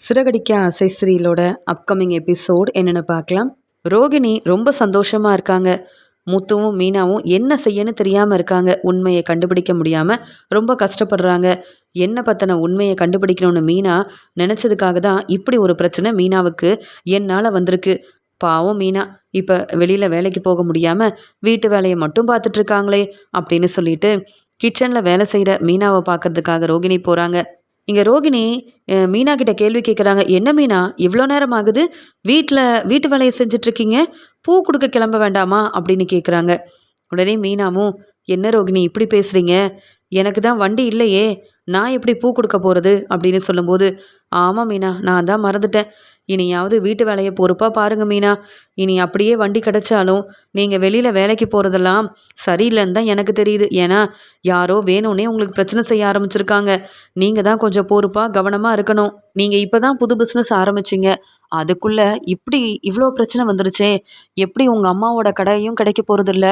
சிறகடிக்க ஆசை சீரியலோட upcoming episode என்னென்னு பார்க்கலாம். ரோகிணி ரொம்ப சந்தோஷமாக இருக்காங்க. முத்துவும் மீனாவும் என்ன செய்யன்னு தெரியாமல் இருக்காங்க. உண்மையை கண்டுபிடிக்க முடியாமல் ரொம்ப கஷ்டப்படுறாங்க. என்ன பற்றின உண்மையை கண்டுபிடிக்கணும்னு மீனா நினச்சதுக்காக தான் இப்படி ஒரு பிரச்சனை மீனாவுக்கு என்னால் வந்திருக்கு. பாவம் மீனா இப்போ வெளியில் வேலைக்கு போக முடியாமல் வீட்டு வேலையை மட்டும் பார்த்துட்ருக்காங்களே அப்படின்னு சொல்லிட்டு கிச்சனில் வேலை செய்கிற மீனாவை பார்க்கறதுக்காக ரோகிணி போகிறாங்க. இங்கே ரோகிணி மீனா கிட்ட கேள்வி கேட்குறாங்க. என்ன மீனா இவ்வளோ நேரம் ஆகுது, வீட்டு வேலையை செஞ்சிட்ருக்கீங்க, பூ கொடுக்க கிளம்ப வேண்டாமா அப்படின்னு கேட்குறாங்க. உடனே மீனாவும், என்ன ரோகிணி இப்படி பேசுகிறீங்க, எனக்கு தான் வண்டி இல்லையே, நான் எப்படி பூ கொடுக்க போகிறது அப்படின்னு சொல்லும்போது, ஆமாம் மீனா நான் தான் மறந்துட்டேன், இனியாவது வீட்டு வேலையை பொறுப்பாக பாருங்க மீனா, இனி அப்படியே வண்டி கிடைச்சாலும் நீங்கள் வெளியில் வேலைக்கு போகிறதெல்லாம் சரியில்லைன்னு தான் எனக்கு தெரியுது. ஏன்னா யாரோ வேணும்னே உங்களுக்கு பிரச்சனை செய்ய ஆரம்பிச்சிருக்காங்க. நீங்கள் தான் கொஞ்சம் பொறுப்பாக கவனமாக இருக்கணும். நீங்கள் இப்போ தான் புது பிஸ்னஸ் ஆரம்பிச்சிங்க, அதுக்குள்ளே இப்படி இவ்வளோ பிரச்சனை வந்துருச்சே, எப்படி உங்கள் அம்மாவோட கடையும் கிடைக்க போகிறதில்ல,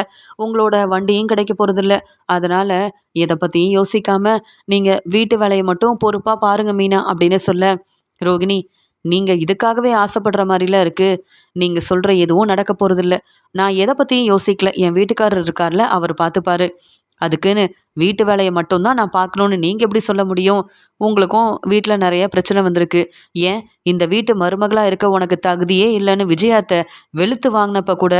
உங்களோட வண்டியும் கிடைக்க போகிறதில்ல. அதனால் எதை பற்றியும் யோசிக்காமல் நீங்கள் வீட்டு வேலையை மட்டும் பொறுப்பாக பாருங்க மீனா அப்படின்னு சொல்ல, ரோகிணி நீங்கள் இதுக்காகவே ஆசைப்படுற மாதிரிலாம் இருக்குது, நீங்கள் சொல்கிற எதுவும் நடக்க போகிறதில்ல, நான் எதை பற்றியும் யோசிக்கல, என் வீட்டுக்காரர் இருக்கார்ல அவர் பார்த்துப்பாரு, அதுக்குன்னு வீட்டு வேலையை மட்டும்தான் நான் பார்க்கணுன்னு நீங்கள் எப்படி சொல்ல முடியும்? உங்களுக்கும் வீட்டில் நிறைய பிரச்சனை வந்திருக்கு. ஏன் இந்த வீட்டு மருமகளாக இருக்க உனக்கு தகுதியே இல்லைன்னு விஜயாத்தை வெளுத்து வாங்கினப்ப கூட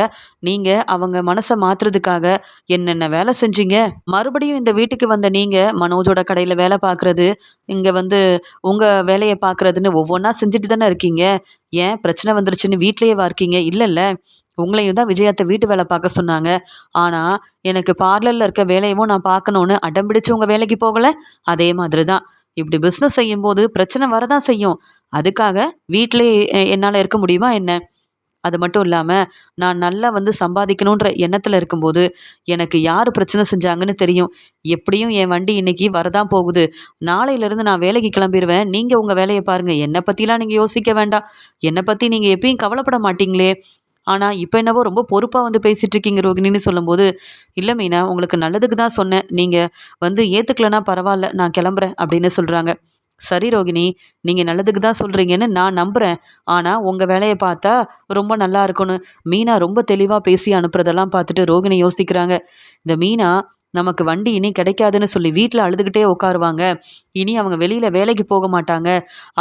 நீங்கள் அவங்க மனசை மாற்றுறதுக்காக என்னென்ன வேலை செஞ்சீங்க? மறுபடியும் இந்த வீட்டுக்கு வந்த நீங்கள் மனோஜோட கடையில் வேலை பார்க்குறது, இங்கே வந்து உங்கள் வேலையை பார்க்குறதுன்னு ஒவ்வொன்றா செஞ்சுட்டு தானே இருக்கீங்க. ஏன் பிரச்சனை வந்துருச்சுன்னு வீட்லேயே இருக்கீங்க? இல்லைல்ல, உங்களையும் தான் விஜயாத்தை வீட்டு வேலை பார்க்க சொன்னாங்க. ஆனால் எனக்கு பார்லரில் இருக்க வேலையவும் நான் பார்க்கணுன்னு அடம்பிடிச்சு உங்கள் வேலைக்கு போகலை. அதே மாதிரி தான் இப்படி பிஸ்னஸ் செய்யும்போது பிரச்சனை வரதான் செய்யும். அதுக்காக வீட்டிலே என்னால் இருக்க முடியுமா என்ன? அது மட்டும் இல்லாமல் நான் நல்லா சம்பாதிக்கணுன்ற எண்ணத்தில் இருக்கும்போது எனக்கு யார் பிரச்சனை செஞ்சாங்கன்னு தெரியும். எப்படியும் என் வண்டி இன்னைக்கு வரதான் போகுது. நாளையிலேருந்து நான் வேலைக்கு கிளம்பிடுவேன். நீங்கள் உங்கள் வேலையை பாருங்கள். என்னை பற்றிலாம் நீங்கள் யோசிக்க வேண்டாம். என்னை பற்றி நீங்கள் எப்பயும் கவலைப்பட மாட்டீங்களே. ஆனால் இப்போ என்னவோ ரொம்ப பொறுப்பாக பேசிகிட்டு இருக்கீங்க ரோகிணின்னு சொல்லும்போது, இல்லை மீனா உங்களுக்கு நல்லதுக்கு தான் சொன்னேன். நீங்கள் ஏற்றுக்கலனா பரவாயில்ல, நான் கிளம்புறேன் அப்படின்னு சொல்கிறாங்க. சரி ரோகிணி, நீங்கள் நல்லதுக்கு தான் சொல்கிறீங்கன்னு நான் நம்புகிறேன். ஆனால் உங்கள் வேலையை பார்த்தா ரொம்ப நல்லா இருக்கும்னு மீனா ரொம்ப தெளிவாக பேசி அனுப்புறதெல்லாம் பார்த்துட்டு ரோகிணி யோசிக்கிறாங்க. இந்த மீனா நமக்கு வண்டி இனி கிடைக்காதுன்னு சொல்லி வீட்டில் அழுதுகிட்டே உட்காருவாங்க. இனி அவங்க வெளியில் வேலைக்கு போக மாட்டாங்க,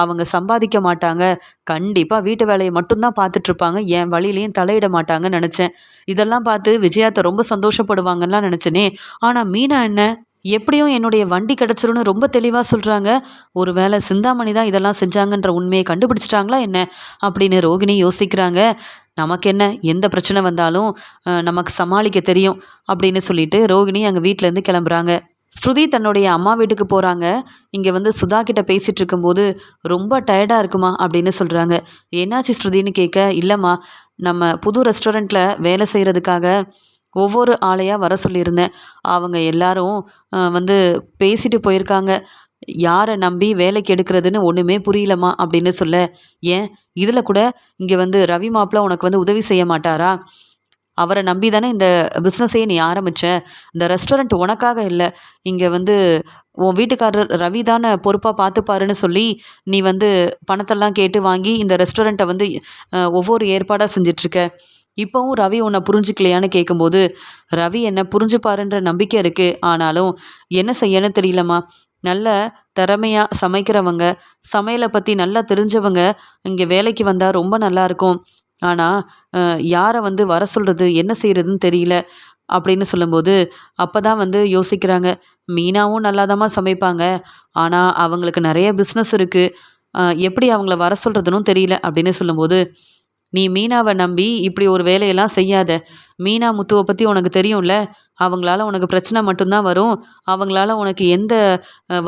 அவங்க சம்பாதிக்க மாட்டாங்க, கண்டிப்பாக வீட்டு வேலையை மட்டும்தான் பார்த்துட்ருப்பாங்க, என் வழியிலையும் தலையிட மாட்டாங்கன்னு நினச்சேன். இதெல்லாம் பார்த்து விஜயாத்தை ரொம்ப சந்தோஷப்படுவாங்கலாம் நினச்சேனே. ஆனால் மீனா என்ன எப்படியும் என்னுடைய வண்டி கிடச்சிரும்னு ரொம்ப தெளிவாக சொல்கிறாங்க. ஒரு வேளை சிந்தாமணி தான் இதெல்லாம் செஞ்சாங்கன்ற உண்மையை கண்டுபிடிச்சிட்டாங்களா என்ன அப்படின்னு ரோகிணி யோசிக்கிறாங்க. நமக்கு என்ன, எந்த பிரச்சனை வந்தாலும் நமக்கு சமாளிக்க தெரியும் அப்படின்னு சொல்லிட்டு ரோகிணி அங்கே வீட்டிலேருந்து கிளம்புறாங்க. ஸ்ருதி தன்னுடைய அம்மா வீட்டுக்கு போகிறாங்க. இங்கே சுதா கிட்ட பேசிகிட்டு இருக்கும்போது, ரொம்ப டயர்டாக இருக்குமா அப்படின்னு சொல்கிறாங்க. என்னாச்சு ஸ்ருதின்னு கேட்க, இல்லைம்மா நம்ம புது ரெஸ்டாரண்ட்டில் வேலை செய்கிறதுக்காக ஒவ்வொரு ஆளையாக வர சொல்லியிருந்தேன், அவங்க எல்லாரும் பேசிட்டு போயிருக்காங்க, யாரை நம்பி வேலைக்கு எடுக்கிறதுன்னு ஒன்றுமே புரியலம்மா அப்படின்னு சொல்ல, ஏன் இதில் கூட இங்கே ரவி மாப்பிள்ள உனக்கு உதவி செய்ய மாட்டாரா? அவரை நம்பி தானே இந்த பிஸ்னஸையே நீ ஆரம்பித்த, இந்த ரெஸ்டாரண்ட் உனக்காக இல்லை, இங்கே உன் வீட்டுக்காரர் ரவி தானே பொறுப்பாக பார்த்துப்பாருன்னு சொல்லி நீ பணத்தெல்லாம் கேட்டு வாங்கி இந்த ரெஸ்டாரண்ட்டை ஒவ்வொரு ஏற்பாடாக செஞ்சிட்ருக்க. இப்போவும் ரவி உன்னை புரிஞ்சுக்கலையான்னு கேட்கும்போது, ரவி என்னை புரிஞ்சுப்பாருன்ற நம்பிக்கை இருக்குது, ஆனாலும் என்ன செய்யன்னு தெரியலம்மா, நல்ல திறமையாக சமைக்கிறவங்க, சமையலை பற்றி நல்லா தெரிஞ்சவங்க இங்கே வேலைக்கு வந்தால் ரொம்ப நல்லாயிருக்கும். ஆனால் யாரை வர சொல்கிறது, என்ன செய்கிறதுன்னு தெரியல அப்படின்னு சொல்லும்போது, அப்போ தான் யோசிக்கிறாங்க. மீனாவும் நல்லாதாம்மா சமைப்பாங்க, ஆனால் அவங்களுக்கு நிறைய பிஸ்னஸ் இருக்குது, எப்படி அவங்கள வர சொல்கிறதுன்னு தெரியல அப்படின்னு சொல்லும்போது, நீ மீனாவை நம்பி இப்படி ஒரு வேலையெல்லாம் செய்யாத. மீனா முத்துவை பற்றி உனக்கு தெரியும்ல, அவங்களால உனக்கு பிரச்சனை மட்டும்தான் வரும், அவங்களால உனக்கு எந்த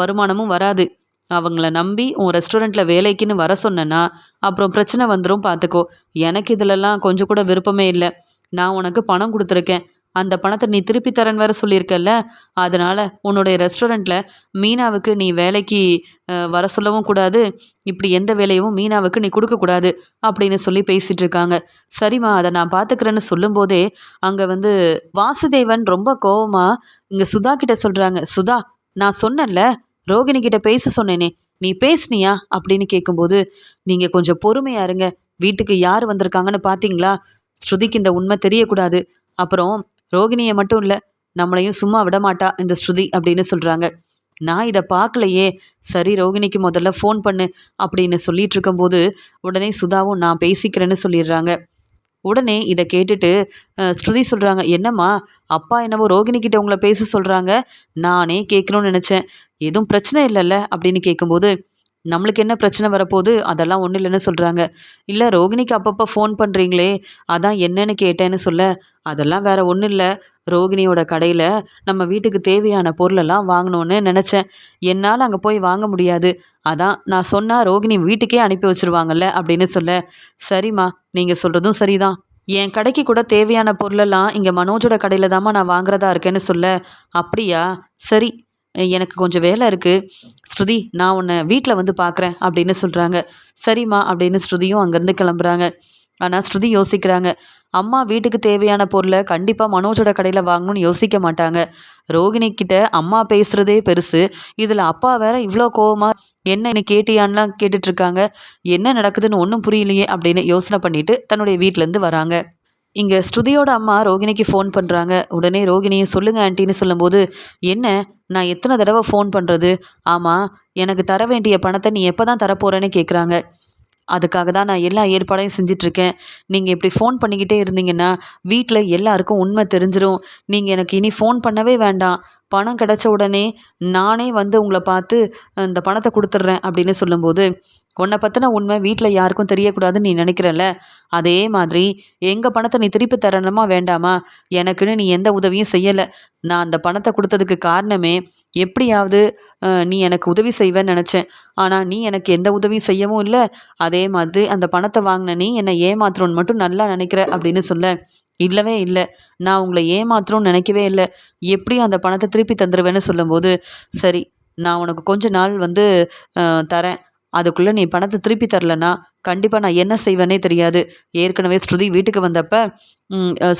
வருமானமும் வராது. அவங்கள நம்பி உன் ரெஸ்டாரண்ட்டில் வேலைக்குன்னு வர சொன்னேன்னா அப்புறம் பிரச்சனை வந்துடும் பார்த்துக்கோ. எனக்கு இதிலெல்லாம் கொஞ்சம் கூட விருப்பமே இல்லை. நான் உனக்கு பணம் கொடுத்துருக்கேன், அந்த பணத்தை நீ திருப்பி தரேன்னு வேறு சொல்லியிருக்கல்ல, அதனால் உன்னுடைய ரெஸ்டாரண்ட்டில் மீனாவுக்கு நீ வேலைக்கு வர சொல்லவும் கூடாது, இப்படி எந்த வேலையும் மீனாவுக்கு நீ கொடுக்கக்கூடாது அப்படின்னு சொல்லி பேசிகிட்டு இருக்காங்க. சரிம்மா அதை நான் பார்த்துக்கிறேன்னு சொல்லும்போதே அங்கே வாசுதேவன் ரொம்ப கோவமாக இங்கே சுதா கிட்ட சொல்கிறாங்க. சுதா, நான் சொன்னேன்ல ரோகிணி கிட்ட பேச சொன்னேனே, நீ பேசுனியா அப்படின்னு கேட்கும்போது, நீங்கள் கொஞ்சம் பொறுமையா இருங்க. வீட்டுக்கு யார் வந்திருக்காங்கன்னு பார்த்தீங்களா? ஸ்ருதிக்கு இந்த உண்மை தெரியக்கூடாது. அப்புறம் ரோகிணியை மட்டும் இல்லை, நம்மளையும் சும்மா விடமாட்டா இந்த ஸ்ருதி அப்படின்னு சொல்கிறாங்க. நான் இதை பார்க்கலையே. சரி, ரோகிணிக்கு முதல்ல ஃபோன் பண்ணு அப்படின்னு சொல்லிட்டு இருக்கும்போது உடனே சுதாவும் நான் பேசிக்கிறேன்னு சொல்லிடுறாங்க. உடனே இதை கேட்டுட்டு ஸ்ருதி சொல்கிறாங்க, என்னம்மா அப்பா என்னவோ ரோகிணி கிட்ட உங்களை பேச சொல்கிறாங்க, நானே கேட்கணும்னு நினச்சேன், எதுவும் பிரச்சனை இல்லைல்ல அப்படின்னு கேட்கும்போது, நம்மளுக்கு என்ன பிரச்சனை வரப்போகுது, அதெல்லாம் ஒன்றும் இல்லைன்னு சொல்கிறாங்க. இல்லை, ரோகிணிக்கு அப்பப்போ ஃபோன் பண்ணுறீங்களே, அதான் என்னன்னு கேட்டேன்னு சொல்ல, அதெல்லாம் வேற ஒன்றும் இல்லை, ரோகிணியோட கடையில் நம்ம வீட்டுக்கு தேவையான பொருளெல்லாம் வாங்கணும்னு நினச்சேன், என்னால் அங்கே போய் வாங்க முடியாது, அதான் நான் சொன்னால் ரோகிணி வீட்டுக்கே அனுப்பி வச்சுருவாங்கல்ல அப்படின்னு சொல்ல, சரிம்மா நீங்கள் சொல்கிறதும் சரிதான், என் கடைக்கு கூட தேவையான பொருளெல்லாம் இங்கே மனோஜோட கடையில் தாம்மா நான் வாங்குறதா இருக்கேன்னு சொல்ல, அப்படியா, சரி, எனக்கு கொஞ்சம் வேலை இருக்குது ஸ்ருதி, நான் உன்னை வீட்டில் வந்து பார்க்குறேன் அப்படின்னு சொல்கிறாங்க. சரிம்மா அப்படின்னு ஸ்ருதியும் அங்கேருந்து கிளம்புறாங்க. ஆனால் ஸ்ருதி யோசிக்கிறாங்க, அம்மா வீட்டுக்கு தேவையான பொருளை கண்டிப்பாக மனோஜோட கடையில் வாங்கணும்னு யோசிக்க மாட்டாங்க. ரோகிணி கிட்ட அம்மா பேசுகிறதே பெருசு, இதில் அப்பா வேற இவ்வளோ கோவமா என்ன கேட்டியான்லாம் கேட்டுட்ருக்காங்க, என்ன நடக்குதுன்னு ஒன்றும் புரியலையே அப்படின்னு யோசனை பண்ணிட்டு தன்னுடைய வீட்டிலேருந்து வராங்க. இங்கே ஸ்ருதியோட அம்மா ரோகிணிக்கு ஃபோன் பண்ணுறாங்க. உடனே ரோகிணியும் சொல்லுங்க ஆன்ட்டின்னு சொல்லும்போது, என்ன நான் எத்தனை தடவை ஃபோன் பண்ணுறது, ஆமாம் எனக்கு தர வேண்டிய பணத்தை நீ எப்போ தான் தரப்போகிறேன்னு கேட்குறாங்க. அதுக்காக தான் நான் எல்லா ஏற்பாடையும் செஞ்சிட்ருக்கேன். நீங்கள் இப்படி ஃபோன் பண்ணிக்கிட்டே இருந்தீங்கன்னா வீட்டில் எல்லாருக்கும் உண்மை தெரிஞ்சிரும். நீங்கள் எனக்கு இனி ஃபோன் பண்ணவே வேண்டாம். பணம் கிடைச்ச உடனே நானே வந்து உங்களை பார்த்து இந்த பணத்தை கொடுத்துட்றேன் அப்படின்னு சொல்லும்போது, உன்னை பற்றின உண்மை வீட்டில் யாருக்கும் தெரியக்கூடாதுன்னு நீ நினைக்கிறல்ல, அதே மாதிரி எங்கள் பணத்தை நீ திருப்பி தரணுமா வேண்டாமா? எனக்குன்னு நீ எந்த உதவியும் செய்யலை. நான் அந்த பணத்தை கொடுத்ததுக்கு காரணமே எப்படியாவது நீ எனக்கு உதவி செய்வேன்னு நினச்சேன். ஆனால் நீ எனக்கு எந்த உதவியும் செய்யவும் இல்லை. அதே மாதிரி அந்த பணத்தை வாங்கின நீ என்னை ஏமாத்துறோன்னு மட்டும் நல்லா நினைக்கிற அப்படின்னு சொல்ல, இல்லவே இல்லை, நான் உங்களை ஏமாத்துறோன்னு நினைக்கவே இல்லை. எப்படியும் அந்த பணத்தை திருப்பி தந்துடுவேன்னு சொல்லும்போது, சரி நான் உனக்கு கொஞ்ச நாள் வந்து தரேன். அதுக்குள்ளே நீ பணத்தை திருப்பி தரலன்னா கண்டிப்பாக நான் என்ன செய்வேனே தெரியாது. ஏற்கனவே ஸ்ருதி வீட்டுக்கு வந்தப்போ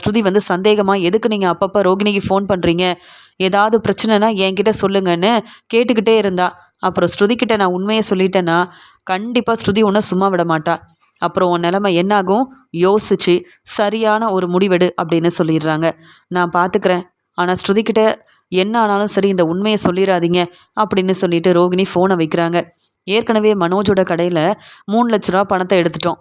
ஸ்ருதி வந்து சந்தேகமாக எதுக்கு நீங்கள் அப்பப்போ ரோகிணிக்கு ஃபோன் பண்ணுறீங்க, ஏதாவது பிரச்சனைனா என்கிட்ட சொல்லுங்கன்னு கேட்டுக்கிட்டே இருந்தா. அப்புறம் ஸ்ருதிக்கிட்ட நான் உண்மையை சொல்லிட்டேன்னா கண்டிப்பாக ஸ்ருதி உன்னை சும்மா விட மாட்டா. அப்புறம் உன் நிலைமை என்னாகும் யோசிச்சு சரியான ஒரு முடிவெடு அப்படின்னு சொல்லிடுறாங்க. நான் பார்த்துக்கிறேன், ஆனால் ஸ்ருதிக்கிட்ட என்ன ஆனாலும் சரி இந்த உண்மையை சொல்லிடாதீங்க அப்படின்னு சொல்லிட்டு ரோகிணி ஃபோனை வைக்கிறாங்க. ஏற்கனவே மனோஜோட கடையில் 3 லட்ச ரூபா பணத்தை எடுத்துட்டோம்.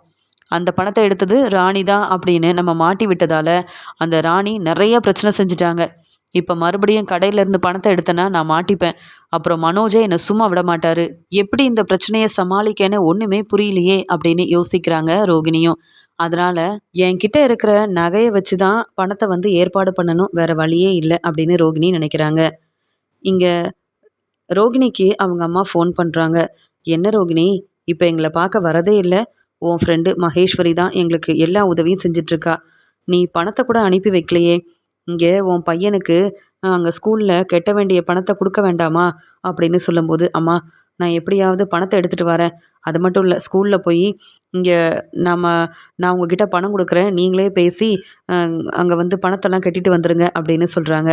அந்த பணத்தை எடுத்தது ராணி தான் அப்படின்னு நம்ம மாட்டி விட்டதால் அந்த ராணி நிறைய பிரச்சனை செஞ்சிட்டாங்க. இப்போ மறுபடியும் கடையிலேருந்து பணத்தை எடுத்தேன்னா நான் மாட்டிப்பேன். அப்புறம் மனோஜே என்னை சும்மா விட மாட்டார். எப்படி இந்த பிரச்சனையை சமாளிக்கன்னு ஒன்றுமே புரியலையே அப்படின்னு யோசிக்கிறாங்க ரோகிணியும். அதனால் என்கிட்ட இருக்கிற நகையை வச்சு தான் பணத்தை வந்து ஏற்பாடு பண்ணணும், வேறு வழியே இல்லை அப்படின்னு ரோகிணி நினைக்கிறாங்க. இங்கே ரோகிணிக்கு அவங்க அம்மா ஃபோன் பண்ணுறாங்க. என்ன ரோகிணி, இப்போ எங்களை பார்க்க வரதே இல்லை, உன் ஃப்ரெண்டு மகேஸ்வரி தான் எங்களுக்கு எல்லா உதவியும் செஞ்சிட்ருக்கா, நீ பணத்தை கூட அனுப்பி வைக்கலையே, இங்கே உன் பையனுக்கு அங்கே ஸ்கூலில் கெட்ட வேண்டிய பணத்தை கொடுக்க வேண்டாமா அப்படின்னு சொல்லும்போது, அம்மா நான் எப்படியாவது பணத்தை எடுத்துகிட்டு வரேன், அது மட்டும் இல்லை ஸ்கூலில் போய் இங்கே நான் உங்ககிட்ட பணம் கொடுக்குறேன், நீங்களே பேசி அங்கே வந்து பணத்தெல்லாம் கட்டிட்டு வந்துடுங்க அப்படின்னு சொல்கிறாங்க.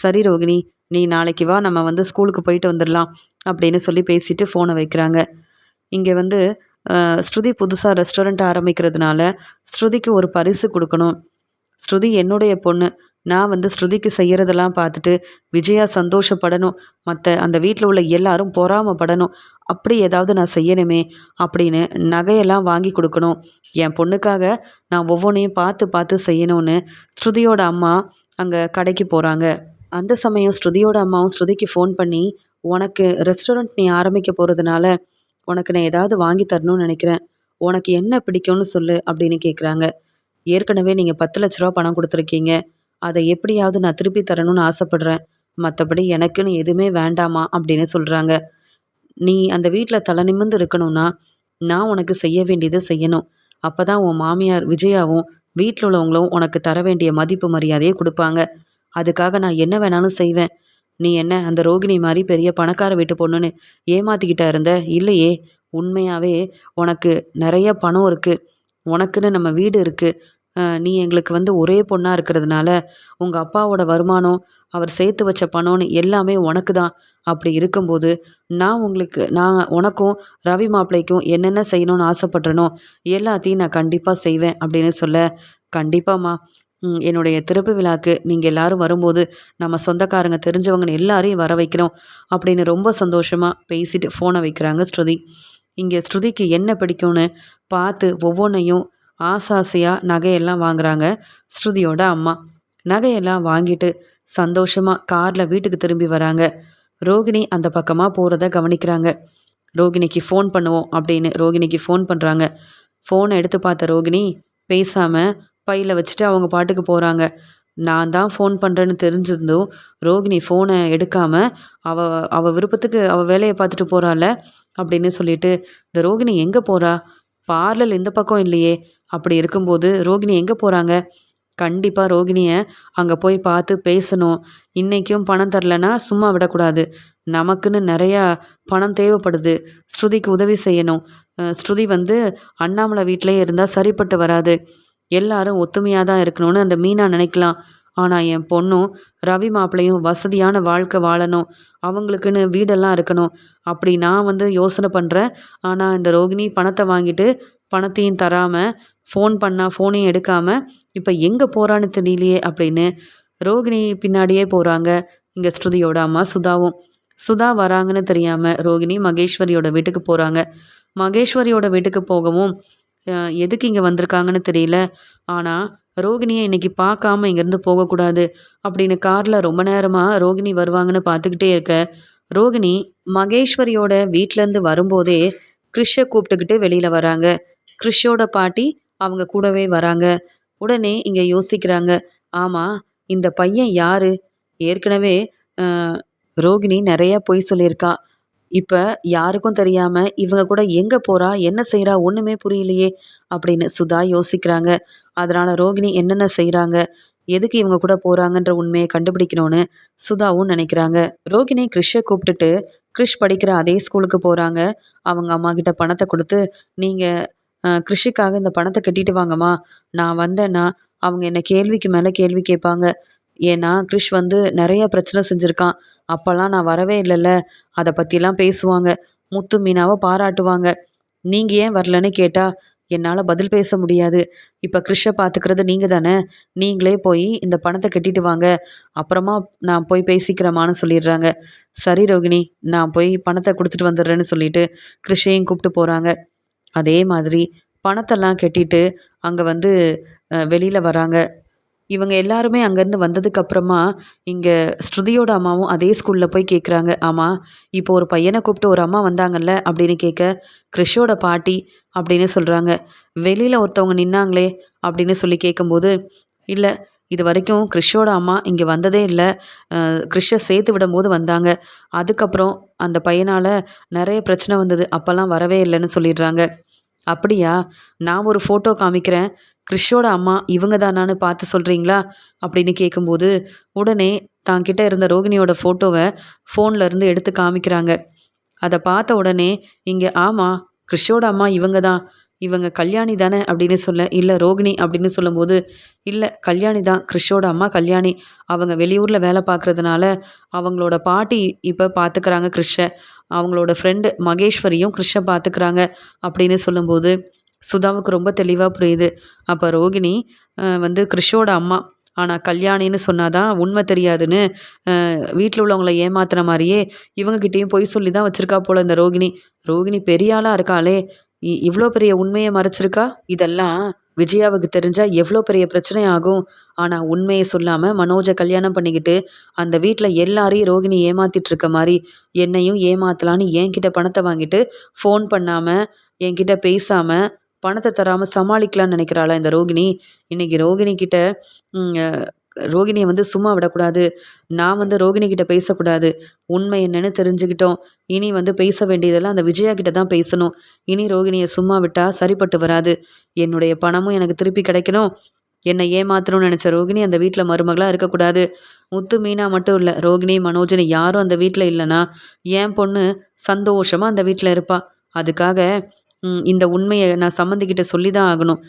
சரி ரோகிணி, நீ நாளைக்கு வா, நம்ம வந்து ஸ்கூலுக்கு போயிட்டு வந்துடலாம் அப்படின்னு சொல்லி பேசிட்டு ஃபோனை வைக்கிறாங்க. இங்கே வந்து ஸ்ருதி புதுசாக ரெஸ்டாரண்ட் ஆரம்பிக்கிறதுனால ஸ்ருதிக்கு ஒரு பரிசு கொடுக்கணும். ஸ்ருதி என்னுடைய பொண்ணு, நான் வந்து ஸ்ருதிக்கு செய்கிறதெல்லாம் பார்த்துட்டு விஜயா சந்தோஷப்படணும், மற்ற அந்த வீட்டில் உள்ள எல்லாரும் பொறாமப்படணும், அப்படி ஏதாவது நான் செய்யணுமே அப்படின்னு நகையெல்லாம் வாங்கி கொடுக்கணும். என் பொண்ணுக்காக நான் ஒவ்வொன்றையும் பார்த்து பார்த்து செய்யணும்னு ஸ்ருதியோட அம்மா அங்கே கடைக்கு போகிறாங்க. அந்த சமயம் ஸ்ருதியோட அம்மாவும் ஸ்ருதிக்கு ஃபோன் பண்ணி, உனக்கு ரெஸ்டாரண்ட் நீ ஆரம்பிக்க போகிறதுனால உனக்கு நான் ஏதாவது வாங்கி தரணும்னு நினைக்கிறேன், உனக்கு என்ன பிடிக்கும்னு சொல்லு அப்படின்னு கேட்குறாங்க. ஏற்கனவே நீங்கள் 10 லட்ச ரூபா பணம் கொடுத்துருக்கீங்க, அதை எப்படியாவது நான் திருப்பி தரணும்னு ஆசைப்பட்றேன், மற்றபடி எனக்குன்னு எதுவுமே வேண்டாமா அப்படின்னு சொல்கிறாங்க. நீ அந்த வீட்டில் தலை நிமிர்ந்து இருக்கணும்னா நான் உனக்கு செய்ய வேண்டியதை செய்யணும், அப்போ தான் உன் மாமியார் விஜயாவும் வீட்டில் உள்ளவங்களும் உனக்கு தர வேண்டிய மதிப்பு மரியாதையை கொடுப்பாங்க. அதுக்காக நான் என்ன வேணாலும் செய்வேன். நீ என்ன அந்த ரோகிணி மாதிரி பெரிய பணக்கார வீட்டு பொண்ணுன்னு ஏமாத்திக்கிட்டா இருந்த? இல்லையே, உண்மையாகவே உனக்கு நிறைய பணம் இருக்குது, உனக்குன்னு நம்ம வீடு இருக்குது, நீ எங்களுக்கு வந்து ஒரே பொண்ணா இருக்கிறதுனால, உங்க அப்பாவோட வருமானம், அவர் சேர்த்து வச்ச பணம்னு எல்லாமே உனக்கு தான். அப்படி இருக்கும்போது, நான் உனக்கும் ரவி மாப்பிள்ளைக்கும் என்னென்ன செய்யணும்னு ஆசைப்படுறேனோ, எல்லாத்தையும் நான் கண்டிப்பா செய்வேன்." அப்படின்னு சொல்ல, "கண்டிப்பாம்மா. என்னுடைய திறப்பு விழாக்கு நீங்க எல்லாரும் வரும்போது, நம்ம சொந்தக்காரங்க, தெரிஞ்சவங்கன்னு எல்லாரையும் வர வைக்கிறோம்." அப்படின்னு ரொம்ப சந்தோஷமா பேசிட்டு ஃபோன வைக்கிறாங்க ஸ்ருதி. இங்க ஸ்ருதிக்கு என்ன பிடிக்கும்னு பார்த்து ஒவ்வொன்னையும் ஆசாசையா நகையெல்லாம் வாங்குறாங்க ஸ்ருதியோட அம்மா. நகையெல்லாம் வாங்கிட்டு சந்தோஷமா கார்ல வீட்டுக்கு திரும்பி வராங்க. ரோகிணி அந்த பக்கமா போறத கவனிக்கிறாங்க. ரோகிணிக்கு ஃபோன் பண்ணுவோம் அப்படின்னு ரோகிணிக்கு ஃபோன் பண்றாங்க. ஃபோனை எடுத்து பார்த்த ரோகிணி பேசாம பையில வச்சுட்டு அவங்க பாட்டுக்கு போறாங்க. நான் தான் ஃபோன் பண்றேன்னு தெரிஞ்சிருந்தும் ரோகிணி ஃபோனை எடுக்காம அவ அவ விருப்பத்துக்கு அவ வேலைய பார்த்துட்டு போறாள அப்படின்னு சொல்லிட்டு, இந்த ரோகிணி எங்க போறா? பார்லர் இந்த பக்கம் இல்லையே! அப்படி இருக்கும்போது ரோகிணி எங்க போறாங்க? கண்டிப்பா ரோகிணிய அங்க போய் பார்த்து பேசணும். இன்னைக்கும் பணம் தரலன்னா சும்மா விடக்கூடாது. நமக்குன்னு நெறையா பணம் தேவைப்படுது. ஸ்ருதிக்கு உதவி செய்யணும். ஸ்ருதி வந்து அண்ணாமலை வீட்லயே இருந்தா சரிப்பட்டு வராது. எல்லாரும் ஒத்துமையா தான் இருக்கணும்னு அந்த மீனா நினைக்கலாம். ஆனா என் பொண்ணும், ரவி மாப்பிள்ளையும் வசதியான வாழ்க்கை வாழணும். அவங்களுக்குன்னு வீடெல்லாம் இருக்கணும். அப்படி நான் வந்து யோசனை பண்றேன். ஆனா இந்த ரோகிணி பணத்த வாங்கிட்டு, பணத்தையும் தராம, ஃபோன் பண்ணா ஃபோனையும் எடுக்காம, இப்ப எங்க போறான்னு தெரியலையே அப்படின்னு ரோகிணி பின்னாடியே போறாங்க. இங்க ஸ்ருதியோட அம்மா சுதாவும். சுதா வராங்கன்னு தெரியாம ரோகிணி மகேஸ்வரியோட வீட்டுக்கு போறாங்க. மகேஸ்வரியோட வீட்டுக்கு போகவும், எதுக்கு இங்க வந்திருக்காங்கன்னு தெரியல. ஆனா, ரோகிணிய இன்னைக்கு பார்க்காம இங்கேருந்து போகக்கூடாது அப்படின்னு கார்ல ரொம்ப நேரமா ரோகிணி வருவாங்கன்னு பார்த்துக்கிட்டே இருக்க, ரோகிணி மகேஸ்வரியோட வீட்லேருந்து வரும்போதே கிரிஷ்ஷ கூப்பிட்டுக்கிட்டு வெளியில வராங்க. கிரிஷ்ஷோட பாட்டி அவங்க கூடவே வராங்க. உடனே இங்க யோசிக்கிறாங்க. ஆமா, இந்த பையன் யாரு? ஏற்கனவே அ ரோகிணி நெறைய பொய் சொல்லியிருக்கா. இப்ப யாருக்கும் தெரியாம இவங்க கூட எங்க போறா? என்ன செய்றா? ஒண்ணுமே புரியலையே! அப்படின்னு சுதா யோசிக்கிறாங்க. அதனால ரோகிணி என்னென்ன செய்றாங்க? எதுக்கு இவங்க கூட போறாங்கன்ற உண்மைய கண்டுபிடிக்கணும்னு சுதாவும் நினைக்கிறாங்க. ரோகிணி கிரிஷ்ஷ கூப்பிட்டுட்டு, கிரிஷ் படிக்கிற அதே ஸ்கூலுக்கு போறாங்க. அவங்க அம்மாகிட்ட பணத்த குடுத்து, "நீங்க கிரிஷுக்காக இந்த பணத்த கட்டிட்டு வாங்கம்மா. நான் வந்தேன்னா, அவங்க என்ன கேள்விக்கு மேல கேள்வி கேட்பாங்க. ஏன்னா, கிரிஷ் வந்து நெறைய பிரச்சனை செஞ்சிருக்கான். அப்பலாம் நான் வரவே இல்லல்ல. அத பத்திலாம் பேசுவாங்க. முத்து, மீனாவ பாராட்டுவாங்க. நீங்க ஏன் வரலன்னு கேட்டா, என்னால பதில் பேச முடியாது. இப்ப கிரிஷ்ஷ பாத்துக்கிறது நீங்க தானே. நீங்களே போய் இந்த பணத்த கட்டிட்டு வாங்க. அப்புறமா நான் போய் பேசிக்கிறேம்மான்னு சொல்லிடுறாங்க. சரி ரோகிணி, நான் போய் பணத்த குடுத்துட்டு வந்துடுறேன்னு சொல்லிட்டு, கிரிஷ்ஷையும் கூப்ட்டு போறாங்க. அதே மாதிரி பணத்தெல்லாம் கட்டிட்டு, அங்க வந்து வெளியில வராங்க. இவங்க எல்லாருமே அங்கேருந்து வந்ததுக்கு அப்புறமா, இங்க ஸ்ருதியோட அம்மாவும் அதே ஸ்கூல்ல போய் கேட்குறாங்க. ஆமா, இப்போ ஒரு பையன கூப்பிட்டு ஒரு அம்மா வந்தாங்கல்ல அப்படின்னு கேட்க, கிரிஷோட பாட்டி அப்படின்னு சொல்றாங்க. வெளியில ஒருத்தவங்க நின்னாங்களே அப்படின்னு சொல்லி கேட்கும்போது, இல்ல இதுவரைக்கும் கிரிஷோட அம்மா இங்க வந்ததே இல்ல. கிரிஷ்ஷ சேர்த்து விடும்போது வந்தாங்க. அதுக்கப்புறம் அந்த பையனால நெறைய பிரச்சனை வந்தது. அப்பலாம் வரவே இல்லன்னு சொல்லிடுறாங்க. அப்படியா? நான் ஒரு ஃபோட்டோ காமிக்கிறேன். கிரிஷோட அம்மா இவங்க தானான்னு பார்த்து சொல்றீங்களா? அப்படின்னு கேட்கும்போது, உடனே தான்கிட்ட இருந்த ரோகிணியோட ஃபோட்டோவ ஃபோன்ல இருந்து எடுத்து காமிக்கிறாங்க. அத பார்த்த உடனே, இங்க ஆமா, கிரிஷோட அம்மா இவங்க தான். இவங்க கல்யாணி தானே அப்படின்னு சொல்ல, இல்ல ரோகிணி அப்படின்னு சொல்லும்போது, இல்ல கல்யாணி தான். கிரிஷோட அம்மா கல்யாணி. அவங்க வெளியூர்ல வேலை பார்க்கறதுனால, அவங்களோட பாட்டி இப்ப பார்த்துக்கிறாங்க கிரிஷ்ஷ. அவங்களோட ஃப்ரெண்டு மகேஸ்வரியும் கிரிஷ்ஷ பார்த்துக்கிறாங்க அப்படின்னு சொல்லும்போது, சுதாவுக்கு ரொம்ப தெளிவா புரியுது. அப்ப ரோகிணி வந்து கிரிஷோட அம்மா. ஆனா கல்யாணின்னு சொன்னா தான் உண்மை தெரியாதுன்னு, வீட்ல உள்ளவங்கள ஏமாத்துன மாரியே இவங்க கிட்டயும் பொய் சொல்லி தான் வச்சிருக்கா போல இந்த ரோகிணி. ரோகிணி பெரிய ஆளா இருக்காளே! இவ்ளோ பெரிய உண்மைய மறைச்சிருக்கா? இதெல்லாம் விஜயாவுக்கு தெரிஞ்சா எவ்ளோ பெரிய பிரச்சனை ஆகும். ஆனா உண்மைய சொல்லாம மனோஜ கல்யாணம் பண்ணிக்கிட்டு, அந்த வீட்ல எல்லாரையும் ரோகிணி ஏமாத்திட்டு இருக்க மாரி, என்னையும் ஏமாத்தலான்னு என்கிட்ட பணத்த வாங்கிட்டு, ஃபோன் பண்ணாம, என்கிட்ட பேசாம, பணத்த தராம சமாளிக்கலான்னு நினைக்கிறாளா இந்த ரோகிணி? இன்னைக்கு ரோகிணி கிட்ட ம் அ ரோகிணிய வந்து சும்மா விடக்கூடாது. நான் வந்து ரோகிணி கிட்ட பேசக்கூடாது. உண்மை என்னன்னு தெரிஞ்சுக்கிட்டோம். இனி வந்து பேச வேண்டியதெல்லாம் அந்த விஜயா கிட்ட தான் பேசணும். இனி ரோகிணிய சும்மா விட்டா சரிப்பட்டு வராது. என்னுடைய பணமும் எனக்கு திருப்பி கிடைக்கணும். என்னை ஏமாத்தணும்னு நினைச்ச ரோகிணி அந்த வீட்ல மருமகளா இருக்கக்கூடாது. முத்து, மீனா மட்டும் இல்ல. ரோகிணி, மனோஜ்னு யாரும் அந்த வீட்ல இல்லன்னா, என் பொண்ணு சந்தோஷமா அந்த வீட்ல இருப்பா. அதுக்காக இந்த உண்மைய நான் சம்மந்திகிட்ட சொல்லி தான் ஆகணும்.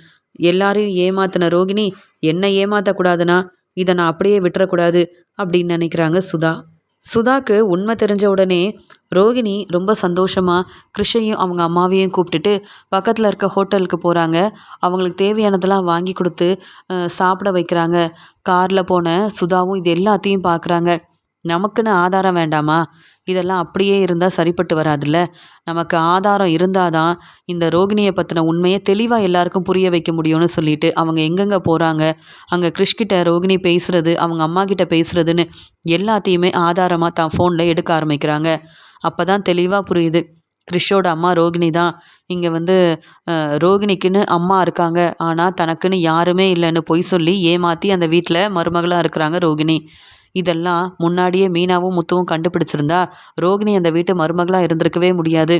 எல்லாரையும் ஏமாத்தின ரோகிணி என்ன ஏமாற்றக்கூடாதுன்னா இதை நான் அப்படியே விட்டுறக்கூடாது அப்படின்னு நினைக்கிறாங்க சுதா. சுதாக்கு உண்மை தெரிஞ்ச உடனே ரோகிணி ரொம்ப சந்தோஷமா கிருஷையும் அவங்க அம்மாவையும் கூப்பிட்டுட்டு பக்கத்தில் இருக்க ஹோட்டலுக்கு போகிறாங்க. அவங்களுக்கு தேவையானதெல்லாம் வாங்கி கொடுத்து சாப்பிட வைக்கிறாங்க. காரில் போன சுதாவும் இது எல்லாத்தையும் பார்க்குறாங்க. நமக்குன்னு ஆதாரம் வேண்டாமா? இதெல்லாம் அப்படியே இருந்தால் சரிப்பட்டு வராதுல்ல. நமக்கு ஆதாரம் இருந்தால் தான் இந்த ரோகிணியை பற்றின உண்மையை தெளிவாக எல்லாருக்கும் புரிய வைக்க முடியும்னு சொல்லிட்டு அவங்க எங்கெங்கே போகிறாங்க, அங்கே கிட்ட ரோகிணி பேசுகிறது, அவங்க அம்மா கிட்ட பேசுகிறதுன்னு எல்லாத்தையுமே ஆதாரமாக தான் ஃபோனில் எடுக்க ஆரம்பிக்கிறாங்க. அப்போ தான் தெளிவாக புரியுது. கிறிஷோட அம்மா ரோகிணி தான். இங்கே வந்து ரோகிணிக்குன்னு அம்மா இருக்காங்க. ஆனால் தனக்குன்னு யாருமே இல்லைன்னு பொய் சொல்லி ஏமாற்றி அந்த வீட்டில் மருமகளாக இருக்கிறாங்க ரோகிணி. இதெல்லாம் முன்னாடியே மீனாவும் முத்துவும் கண்டுபிடிச்சிருந்தா ரோகிணி அந்த வீட்டு மருமகளாக இருந்திருக்கவே முடியாது.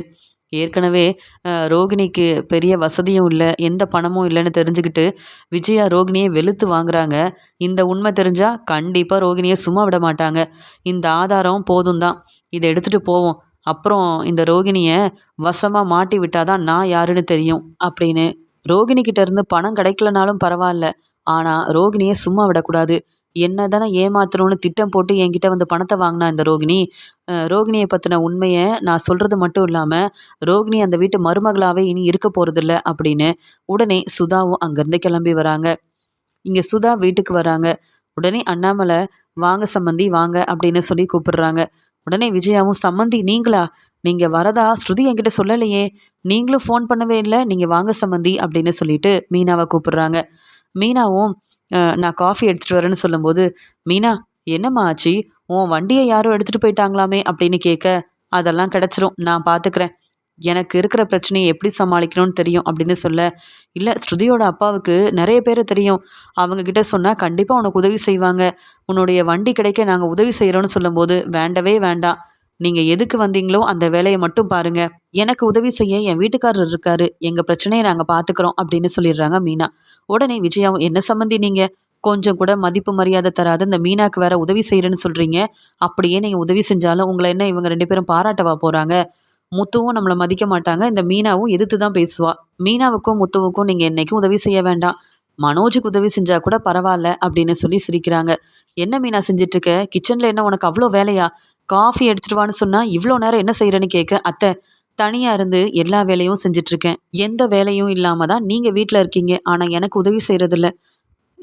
ஏற்கனவே ரோகிணிக்கு பெரிய வசதியும் இல்லை, எந்த பணமும் இல்லைன்னு தெரிஞ்சுக்கிட்டு விஜயா ரோகிணியை வெளுத்து வாங்குறாங்க. இந்த உண்மை தெரிஞ்சால் கண்டிப்பாக ரோகிணியை சும்மா விட மாட்டாங்க. இந்த ஆதாரம் போதும் தான், இதை எடுத்துகிட்டு போவோம். அப்புறம் இந்த ரோகிணியை வசமாக மாட்டி விட்டாதான் நான் யாருன்னு தெரியும் அப்படின்னு ரோகிணிக்கிட்ட இருந்து பணம் கிடைக்கலனாலும் பரவாயில்ல, ஆனால் ரோகிணியை சும்மா விடக்கூடாது. என்ன தானே ஏமாத்தணும்னு திட்டம் போட்டு என்கிட்ட வந்து பணத்தை வாங்கினா இந்த ரோகிணி. ரோகிணியை பற்றின உண்மையை நான் சொல்கிறது மட்டும் இல்லாமல் ரோகிணி அந்த வீட்டு மருமகளாகவே இனி இருக்க போகிறதில்ல அப்படின்னு உடனே சுதாவும் அங்கேருந்து கிளம்பி வராங்க. இங்கே சுதா வீட்டுக்கு வராங்க. உடனே அண்ணாமலை வாங்க சம்மந்தி வாங்க அப்படின்னு சொல்லி கூப்பிடுறாங்க. உடனே விஜயாவும் சம்மந்தி நீங்களா? நீங்கள் வரதா ஸ்ருதி என்கிட்ட சொல்லலையே, நீங்களும் ஃபோன் பண்ணவே இல்லை, நீங்கள் வாங்க சம்மந்தி அப்படின்னு சொல்லிட்டு மீனாவை கூப்பிடுறாங்க. மீனாவும் நான் காஃபி எடுத்துகிட்டு வரேன்னு சொல்லும்போது, மீனா என்னம்மா ஆச்சு? உன் வண்டியை யாரோ எடுத்துகிட்டு போயிட்டாங்களாமே அப்படின்னு கேட்க, அதெல்லாம் கிடச்சிரும், நான் பார்த்துக்கிறேன். எனக்கு இருக்கிற பிரச்சனையை எப்படி சமாளிக்கணும்னு தெரியும் அப்படின்னு சொல்ல, இல்லை ஸ்ருதியோட அப்பாவுக்கு நிறைய பேர் தெரியும், அவங்கக்கிட்ட சொன்னால் கண்டிப்பாக உனக்கு உதவி செய்வாங்க, உன்னுடைய வண்டி கிடைக்க நாங்கள் உதவி செய்கிறோன்னு சொல்லும்போது, வேண்டவே வேண்டாம், நீங்கள் எதுக்கு வந்தீங்களோ அந்த வேலையை மட்டும் பாருங்கள், எனக்கு உதவி செய்ய என் வீட்டுக்காரர் இருக்காரு, எங்கள் பிரச்சனையை நாங்கள் பார்த்துக்குறோம் அப்படின்னு சொல்லிடுறாங்க மீனா. உடனே விஜயாவும் என்ன சம்மந்தி நீங்கள் கொஞ்சம் கூட மதிப்பு மரியாதை தராத இந்த மீனாக்கு வேற உதவி செய்கிறேன்னு சொல்கிறீங்க, அப்படியே நீங்கள் உதவி செஞ்சாலும் உங்களை என்ன இவங்க 2 பேரும் பாராட்டவா போகிறாங்க? முத்துவும் நம்மளை மதிக்க மாட்டாங்க, இந்த மீனாவும் எதிர்த்து தான் பேசுவா. மீனாவுக்கும் முத்துவுக்கும் நீங்கள் என்றைக்கும் உதவி செய்ய வேண்டாம், மனோஜுக்கு உதவி செஞ்சா கூட பரவாயில்ல அப்படின்னு சொல்லி சிரிக்கிறாங்க. என்ன மீனா செஞ்சிட்ருக்க? கிச்சனில் என்ன உனக்கு அவ்வளோ வேலையா? காஃபி எடுத்துகிட்டு வான்னு சொன்னால் இவ்வளோ நேரம் என்ன செய்கிறேன்னு கேட்க, அத்தை தனியாக இருந்து எல்லா வேலையும் செஞ்சிட்ருக்கேன், எந்த வேலையும் இல்லாமல் தான் நீங்கள் வீட்டில் இருக்கீங்க, ஆனால் எனக்கு உதவி செய்கிறதில்ல.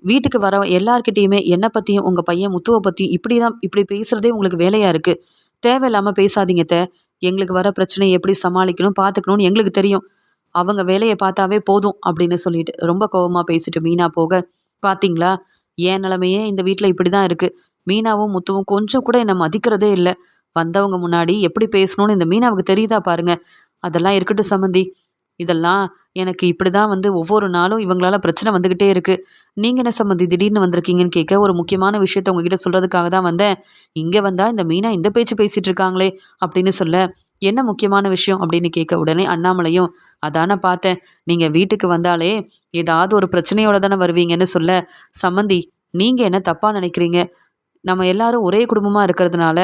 வீட்டுக்கு வர எல்லார்கிட்டேயுமே என்னை பற்றியும் உங்கள் பையன் முத்துவை பற்றியும் இப்படி பேசுகிறதே உங்களுக்கு வேலையாக இருக்குது. தேவையில்லாமல் பேசாதீங்க எங்களுக்கு வர பிரச்சனையை எப்படி சமாளிக்கணும் பார்த்துக்கணும்னு எங்களுக்கு தெரியும், அவங்க வேலையை பார்த்தாவே போதும் அப்படின்னு சொல்லிட்டு ரொம்ப கோபமாக பேசிட்டு மீனா போக, பார்த்தீங்களா என் நிலமையே இந்த வீட்டில் இப்படி தான் இருக்குது, மீனாவும் முத்துவும் கொஞ்சம் கூட என்னை மதிக்கிறதே இல்லை, வந்தவங்க முன்னாடி எப்படி பேசணும்னு இந்த மீனாவுக்கு தெரியுதா பாருங்க. அதெல்லாம் இருக்கட்டும் சம்மந்தி, இதெல்லாம் எனக்கு இப்படி தான் வந்து ஒவ்வொரு நாளும் இவங்களால பிரச்சனை வந்துக்கிட்டே இருக்குது. நீங்கள் என்ன சம்மந்தி திடீர்னு வந்திருக்கீங்கன்னு கேட்க, ஒரு முக்கியமான விஷயத்த உங்ககிட்ட சொல்கிறதுக்காக தான் வந்தேன். இங்கே வந்தால் இந்த மீனா இந்த பேச்சு பேசிகிட்டு இருக்காங்களே அப்படின்னு சொல்ல, என்ன முக்கியமான விஷயம் அப்படின்னு கேட்க, உடனே அண்ணாமலையும் அதானே பார்த்தேன், நீங்கள் வீட்டுக்கு வந்தாலே ஏதாவது ஒரு பிரச்சனையோட தானே வருவீங்கன்னு சொல்ல, சம்மந்தி நீங்கள் என்ன தப்பாக நினைக்கிறீங்க? நம்ம எல்லாரும் ஒரே குடும்பமாக இருக்கிறதுனால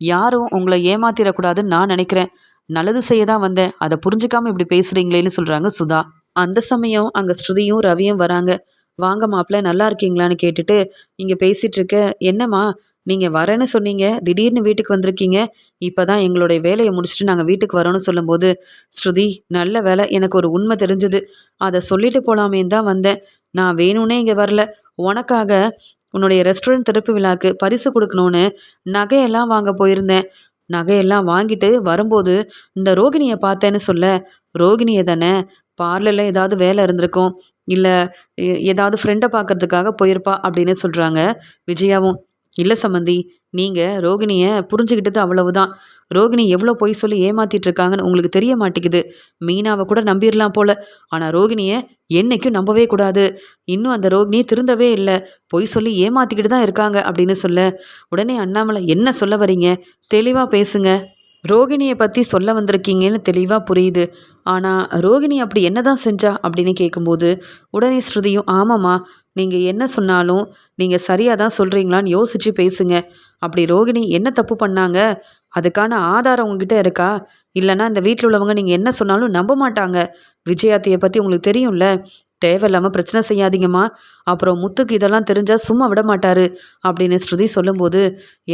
யாரும் உங்களை ஏமாத்திடக்கூடாதுன்னு நான் நினைக்கிறேன், நல்லது செய்ய தான் வந்தேன், அதை புரிஞ்சுக்காம இப்படி பேசுகிறீங்களேன்னு சொல்கிறாங்க சுதா. அந்த சமயம் அங்கே ஸ்ருதியும் ரவியும் வராங்க. வாங்க மாப்பிள்ள நல்லா இருக்கீங்களான்னு கேட்டுட்டு இங்கே பேசிகிட்டு இருக்க, என்னம்மா நீங்கள் வரேன்னு சொன்னீங்க, திடீர்னு வீட்டுக்கு வந்திருக்கீங்க, இப்போ தான் எங்களுடைய வேலையை முடிச்சுட்டு நாங்கள் வீட்டுக்கு வரோன்னு சொல்லும்போது, ஸ்ருதி நல்ல வேலை எனக்கு ஒரு உண்மை தெரிஞ்சுது, அதை சொல்லிட்டு போகலாமேன்னு தான் வந்தேன், நான் வேணும்னே இங்கே வரல, உனக்காக உன்னுடைய ரெஸ்டாரண்ட் திறப்பு விழாக்கு பரிசு கொடுக்கணும்னு நகையெல்லாம் வாங்க போயிருந்தேன், நகையெல்லாம் வாங்கிட்டு வரும்போது இந்த ரோகிணியை பார்த்தேன்னு சொல்ல, ரோகிணியை தானே, பார்லரில் ஏதாவது வேலை இருந்திருக்கும், இல்லை ஏதாவது ஃப்ரெண்டை பார்க்கறதுக்காக போயிருப்பா அப்படின்னு சொல்கிறாங்க விஜயாவும். இல்லை சம்மந்தி, நீங்கள் ரோகிணியை புரிஞ்சுக்கிட்டது அவ்வளவுதான், ரோகிணி எவ்வளோ பொய் சொல்லி ஏமாத்திட்டு இருக்காங்கன்னு உங்களுக்கு தெரிய மாட்டேங்குது, மீனாவை கூட நம்பிடலாம் போல, ஆனால் ரோகிணியை என்னைக்கும் நம்பவே கூடாது, இன்னும் அந்த ரோகிணி திருந்தவே இல்லை, பொய் சொல்லி ஏமாத்திக்கிட்டு தான் இருக்காங்க அப்படின்னு சொல்ல, உடனே அண்ணாமலை என்ன சொல்ல வரீங்க, தெளிவாக பேசுங்க, ரோகிணியை பற்றி சொல்ல வந்திருக்கீங்கன்னு தெளிவாக புரியுது, ஆனால் ரோகிணி அப்படி என்ன தான் செஞ்சா அப்படின்னு கேட்கும்போது, உடனே ஸ்ருதியும் ஆமாம்மா, நீங்கள் என்ன சொன்னாலும் நீங்கள் சரியாக தான் சொல்கிறீங்களான்னு யோசித்து பேசுங்க, அப்படி ரோகிணி என்ன தப்பு பண்ணாங்க, அதுக்கான ஆதாரம் உங்ககிட்ட இருக்கா, இல்லைனா இந்த வீட்டில் உள்ளவங்க நீங்கள் என்ன சொன்னாலும் நம்ப மாட்டாங்க, விஜயாத்தியை பற்றி உங்களுக்கு தெரியும்ல, தேவையில்லாமல் பிரச்சனை செய்யாதீங்கம்மா, அப்புறம் முத்துக்கு இதெல்லாம் தெரிஞ்சால் சும்மா விட மாட்டாரு அப்படின்னு ஸ்ருதி சொல்லும்போது,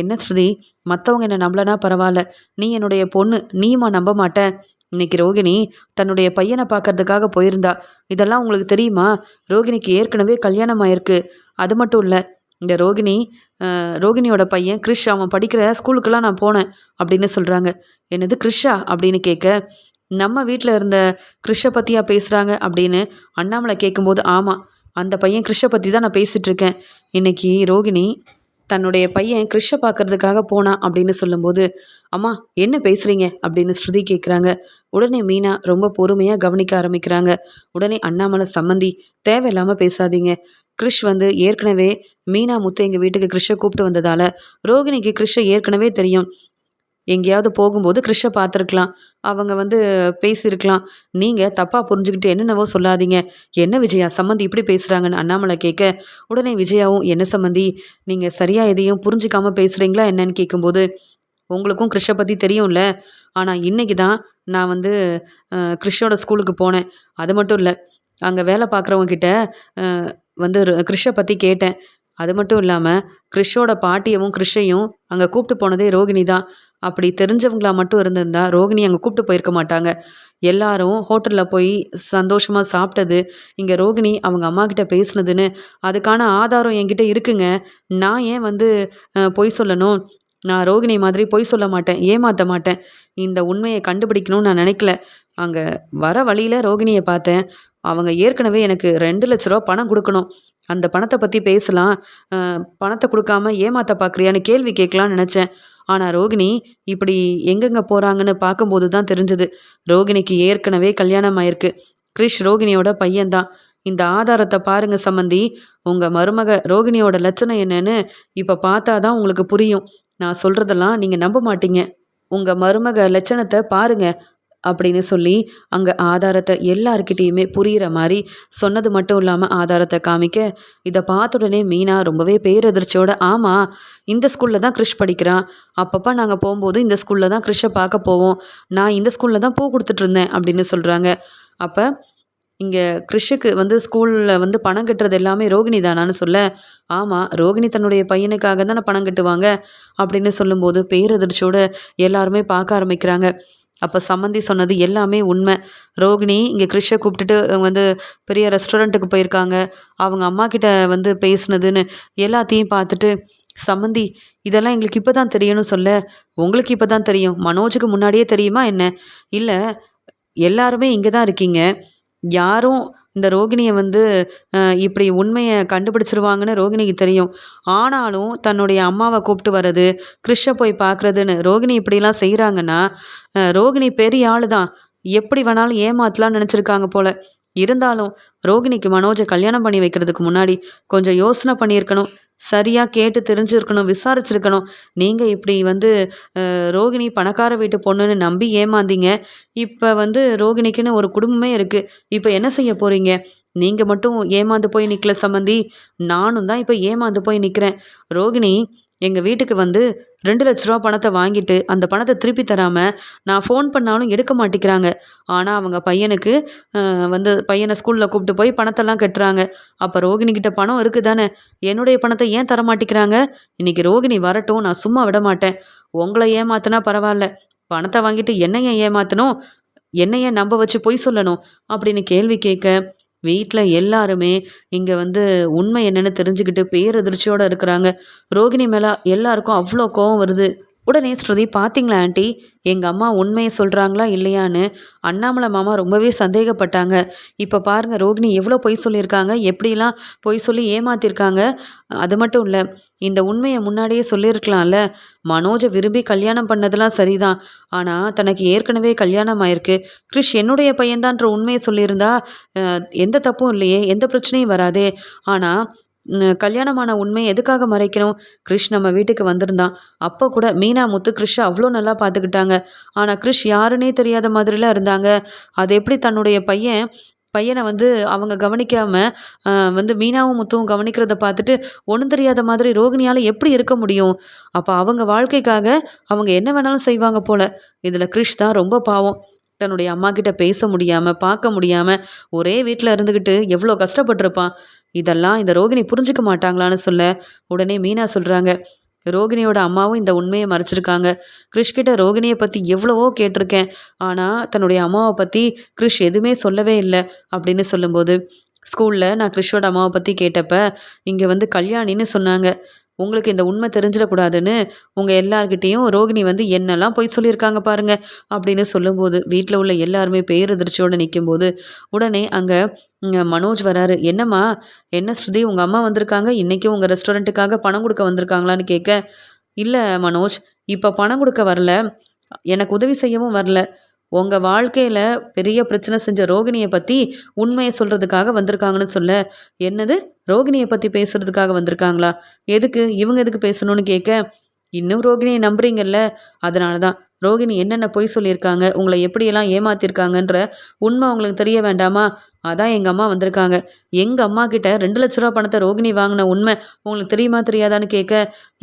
என்ன ஸ்ருதி, மற்றவங்க என்ன நம்பலனா பரவாயில்ல, நீ என்னுடைய பொண்ணு, நீயுமா நம்ப மாட்ட? இன்னைக்கு ரோகிணி தன்னுடைய பையனை பார்க்கறதுக்காக போயிருந்தா. இதெல்லாம் உங்களுக்கு தெரியுமா? ரோகிணிக்கு ஏற்கனவே கல்யாணம் ஆயிருக்கு. அது மட்டும் இல்லை, இந்த ரோகிணியோட பையன் கிறிஷ், அவன் படிக்கிற ஸ்கூலுக்கெல்லாம் நான் போனேன் அப்படின்னு சொல்கிறாங்க. என்னது கிறிஷா அப்படின்னு கேட்க, நம்ம வீட்டில் இருந்த கிறிஷை பற்றியா பேசுகிறாங்க அப்படின்னு அண்ணாமலை கேட்கும்போது, ஆமாம், அந்த பையன் கிறிஷை பற்றி தான் நான் பேசிகிட்டு இருக்கேன். இன்னைக்கு ரோகிணி தன்னுடைய பையன் கிறிஷை பார்க்கறதுக்காக போனான் அப்படின்னு சொல்லும்போது, அம்மா என்ன பேசுகிறீங்க அப்படின்னு ஸ்ருதி கேட்குறாங்க. உடனே மீனா ரொம்ப பொறுமையாக கவனிக்க ஆரம்பிக்கிறாங்க. உடனே அண்ணாமலை, சம்மந்தி தேவையில்லாமல் பேசாதீங்க. கிறிஷ் ஏற்கனவே மீனா முத்து எங்கள் வீட்டுக்கு கிறிஷை கூப்பிட்டு வந்ததால் ரோகிணிக்கு கிறிஷை ஏற்கனவே தெரியும். எங்கேயாவது போகும்போது கிறிஷை பார்த்துருக்கலாம், அவங்க பேசியிருக்கலாம். நீங்கள் தப்பாக புரிஞ்சுக்கிட்டு என்னென்னவோ சொல்லாதீங்க. என்ன விஜயா, சம்மந்தி இப்படி பேசுகிறாங்கன்னு அண்ணாமலை கேட்க, உடனே விஜயாவும், என்ன சம்மந்தி, நீங்கள் சரியாக எதையும் புரிஞ்சிக்காமல் பேசுகிறீங்களா என்னன்னு கேட்கும்போது, உங்களுக்கும் கிறிஷை பற்றி தெரியும்ல, ஆனால் இன்றைக்கி தான் நான் கிறிஷோட ஸ்கூலுக்கு போனேன். அது மட்டும் இல்லை, அங்கே வேலை பார்க்குறவங்க கிட்ட கிறிஷை பற்றி கேட்டேன். அது மட்டும் இல்லாமல் கிறிஷோட பாட்டியவும் கிறிஷையும் அங்கே கூப்பிட்டு போனதே ரோகிணி தான். அப்படி தெரிஞ்சவங்களா மட்டும் இருந்திருந்தா ரோகிணி அங்கே கூப்பிட்டு போயிருக்க மாட்டாங்க. எல்லாரும் ஹோட்டலில் போய் சந்தோஷமாக சாப்பிட்டது, இங்கே ரோகிணி அவங்க அம்மா கிட்ட பேசுனதுன்னு அதுக்கான ஆதாரம் என்கிட்ட இருக்குங்க. நான் ஏன் பொய் சொல்லணும்? நான் ரோகிணி மாதிரி பொய் சொல்ல மாட்டேன், ஏமாற்ற மாட்டேன். இந்த உண்மையை கண்டுபிடிக்கணும்னு நான் நினைக்கல. அங்கே வர வழியில் ரோகிணியை பார்த்தேன். அவங்க ஏற்கனவே எனக்கு 2 லட்ச ரூபா பணம் கொடுக்கணும். அந்த பணத்தை பற்றி பேசலாம், பணத்தை கொடுக்காம ஏமாற்ற பார்க்குறியான்னு கேள்வி கேட்கலான்னு நினச்சேன். ஆனால் ரோகிணி இப்படி எங்கெங்கே போகிறாங்கன்னு பார்க்கும்போது தான் தெரிஞ்சது, ரோகிணிக்கு ஏற்கனவே கல்யாணம் ஆயிருக்கு. கிறிஷ் ரோகிணியோட பையன்தான். இந்த ஆதாரத்தை பாருங்க சம்மந்தி, உங்கள் மருமக ரோகிணியோட லட்சணம் என்னன்னு இப்போ பார்த்தா தான் உங்களுக்கு புரியும். நான் சொல்கிறதெல்லாம் நீங்கள் நம்ப மாட்டீங்க. உங்கள் மருமக லட்சணத்தை பாருங்க அப்படின்னு சொல்லி அங்கே ஆதாரத்தை எல்லாருக்கிட்டேயுமே புரிகிற மாதிரி சொன்னது மட்டும் இல்லாமல் ஆதாரத்தை காமிக்க, இதை பார்த்த உடனே மீனா ரொம்பவே பேரதிர்ச்சியோட, ஆமாம், இந்த ஸ்கூலில் தான் கிறிஷ் படிக்கிறான். அப்பப்போ நாங்கள் போகும்போது இந்த ஸ்கூலில் தான் கிறிஷை பார்க்க போவோம். நான் இந்த ஸ்கூலில் தான் பூ கொடுத்துட்ருந்தேன் அப்படின்னு சொல்கிறாங்க. அப்போ இங்கே கிறிஷுக்கு ஸ்கூலில் பணம் கட்டுறது எல்லாமே ரோகிணி தானான்னு சொல்ல, ஆமாம், ரோகிணி தன்னுடைய பையனுக்காக தானே பணம் கட்டுவாங்க அப்படின்னு சொல்லும்போது பேரதிர்ச்சியோடு எல்லாருமே பார்க்க ஆரம்பிக்கிறாங்க. அப்போ சம்மந்தி சொன்னது எல்லாமே உண்மை. ரோகிணி இங்கே கிறிஷை கூப்பிட்டுட்டு பெரிய ரெஸ்டாரண்ட்டுக்கு போயிருக்காங்க. அவங்க அம்மா கிட்ட பேசுனதுன்னு எல்லாத்தையும் பார்த்துட்டு, சம்மந்தி இதெல்லாம் எங்களுக்கு இப்போ தான் தெரியணும்னு சொல்ல, உங்களுக்கு இப்போ தான் தெரியும், மனோஜுக்கு முன்னாடியே தெரியுமா என்ன? இல்லை, எல்லாருமே இங்கே தான் இருக்கீங்க. யாரும் இந்த ரோகிணியை இப்படி உண்மையை கண்டுபிடிச்சிருவாங்கன்னு ரோகிணிக்கு தெரியும். ஆனாலும் தன்னுடைய அம்மாவை கூப்பிட்டு வர்றது, கிறிஷை போய் பார்க்குறதுன்னு ரோகிணி இப்படிலாம் செய்கிறாங்கன்னா, ரோகிணி பெரிய ஆள் தான், எப்படி வேணாலும் ஏமாத்தலாம்னு நினச்சிருக்காங்க போல. இருந்தாலும் ரோகிணிக்கு மனோஜை கல்யாணம் பண்ணி வைக்கிறதுக்கு முன்னாடி கொஞ்சம் யோசனை பண்ணியிருக்கணும், சரியாக கேட்டு தெரிஞ்சிருக்கணும், விசாரிச்சிருக்கணும். நீங்கள் இப்படி ரோகிணி பணக்கார வீட்டு பொண்ணுன்னு நம்பி ஏமாந்தீங்க. இப்போ ரோகிணிக்குன்னு ஒரு குடும்பமே இருக்குது. இப்போ என்ன செய்ய போகிறீங்க? நீங்கள் மட்டும் ஏமாந்து போய் நிற்கல சம்மந்தி, நானும் தான் இப்போ ஏமாந்து போய் நிற்கிறேன். ரோகிணி எங்கள் வீட்டுக்கு 2 லட்ச ரூபா பணத்தை வாங்கிட்டு அந்த பணத்தை திருப்பி தராமல் நான் ஃபோன் பண்ணாலும் எடுக்க மாட்டேங்கிறாங்க. ஆனால் அவங்க பையனை ஸ்கூலில் கூப்பிட்டு போய் பணத்தெல்லாம் கட்டுறாங்க. அப்போ ரோகிணிக்கிட்ட பணம் இருக்குது தானே, என்னுடைய பணத்தை ஏன் தர மாட்டேங்கிறாங்க? இன்றைக்கி ரோகிணி வரட்டும், நான் சும்மா விட மாட்டேன். உங்களை ஏமாத்தினா பரவாயில்ல, பணத்தை வாங்கிட்டு என்னை ஏன் ஏமாற்றணும், என்னை ஏன் நம்ப வச்சு பொய் சொல்லணும் அப்படின்னு கேள்வி கேட்க, வீட்டில் எல்லாருமே இங்கே உண்மை என்னென்னு தெரிஞ்சுக்கிட்டு பேரதிர்ச்சியோடு இருக்கிறாங்க. ரோகிணி மேலே எல்லாருக்கும் அவ்வளோ கோவம் வருது. உடனே ஸ்ருதி, பார்த்தீங்களா ஆண்டி, எங்கள் அம்மா உண்மையை சொல்கிறாங்களா இல்லையான்னு அண்ணாமலை மாமா ரொம்பவே சந்தேகப்பட்டாங்க. இப்போ பாருங்கள் ரோகிணி எவ்வளோ பொய் சொல்லியிருக்காங்க, எப்படிலாம் பொய் சொல்லி ஏமாத்திருக்காங்க. அது மட்டும் இல்லை, இந்த உண்மையை முன்னாடியே சொல்லியிருக்கலாம்ல. மனோஜை விரும்பி கல்யாணம் பண்ணதெல்லாம் சரிதான், ஆனால் தனக்கு ஏற்கனவே கல்யாணம் ஆயிருக்கு, கிறிஷ் என்னுடைய பையன்தான்ற உண்மையை சொல்லியிருந்தா எந்த தப்பும் இல்லையே, எந்த பிரச்சனையும் வராதே. ஆனால் கல்யாணமான உண்மையை எதுக்காக மறைக்கணும்? கிறிஷ் நம்ம வீட்டுக்கு வந்திருந்தான், அப்போ கூட மீனா முத்து கிறிஷை அவ்வளோ நல்லா பார்த்துக்கிட்டாங்க. ஆனால் கிறிஷ் யாருன்னே தெரியாத மாதிரிலாம் இருந்தாங்க. அது எப்படி தன்னுடைய பையனை அவங்க கவனிக்காமல் மீனாவும் முத்துவும் கவனிக்கிறத பார்த்துட்டு ஒன்றும் தெரியாத மாதிரி ரோகிணியால் எப்படி இருக்க முடியும்? அப்போ அவங்க வாழ்க்கைக்காக அவங்க என்ன வேணாலும் செய்வாங்க போல. இதில் கிறிஷ் தான் ரொம்ப பாவம். தன்னுடைய அம்மா கிட்ட பேச முடியாமல் பார்க்க முடியாமல் ஒரே வீட்டில் இருந்துக்கிட்டு எவ்வளோ கஷ்டப்பட்டிருப்பான். இதெல்லாம் இந்த ரோகிணி புரிஞ்சுக்க மாட்டாங்களான்னு சொல்ல உடனே மீனா சொல்கிறாங்க, ரோகிணியோட அம்மாவும் இந்த உண்மையை மறைச்சிருக்காங்க. கிறிஷ் கிட்ட ரோகிணியை பற்றி எவ்வளவோ கேட்டிருக்கேன், ஆனால் தன்னுடைய அம்மாவை பற்றி கிறிஷ் எதுவுமே சொல்லவே இல்லை அப்படின்னு சொல்லும்போது, ஸ்கூலில் நான் கிறிஷோட அம்மாவை பற்றி கேட்டப்ப இங்கே வந்து கல்யாணின்னு சொன்னாங்க. உங்களுக்கு இந்த உண்மை தெரிஞ்சிடக்கூடாதுன்னு உங்கள் எல்லார்கிட்டேயும் ரோகிணி வந்து என்னெல்லாம் பொய் சொல்லியிருக்காங்க பாருங்க அப்படின்னு சொல்லும்போது வீட்டில் உள்ள எல்லாருமே பேரதிர்ச்சியோடு நிற்கும்போது உடனே அங்கே மனோஜ் வராரு. என்னம்மா, என்ன ஸ்ருதி, உங்கள் அம்மா வந்திருக்காங்க, இன்றைக்கும் உங்கள் ரெஸ்டாரண்ட்டுக்காக பணம் கொடுக்க வந்திருக்காங்களான்னு கேட்க, இல்லை மனோஜ், இப்போ பணம் கொடுக்க வரல, எனக்கு உதவி செய்யவும் வரல, உங்கள் வாழ்க்கையில் பெரிய பிரச்சனை செஞ்ச ரோகிணியை பற்றி உண்மையை சொல்கிறதுக்காக வந்திருக்காங்கன்னு சொல்ல, என்னது, ரோகிணியை பற்றி பேசுகிறதுக்காக வந்திருக்காங்களா, எதுக்கு, இவங்க எதுக்கு பேசணும்னு கேட்க, இன்னும் ரோகிணியை நம்புறீங்கல்ல, அதனால தான் ரோகிணி என்னென்ன பொய் சொல்லியிருக்காங்க, உங்களை எப்படியெல்லாம் ஏமாத்திருக்காங்கன்ற உண்மை உங்களுக்கு தெரிய வேண்டாமா, அதான் எங்கள் அம்மா வந்திருக்காங்க. எங்கள் அம்மா கிட்ட 2 லட்ச ரூபா பணத்தை ரோகிணி வாங்கின உண்மை உங்களுக்கு தெரியுமா தெரியாதான்னு கேட்க,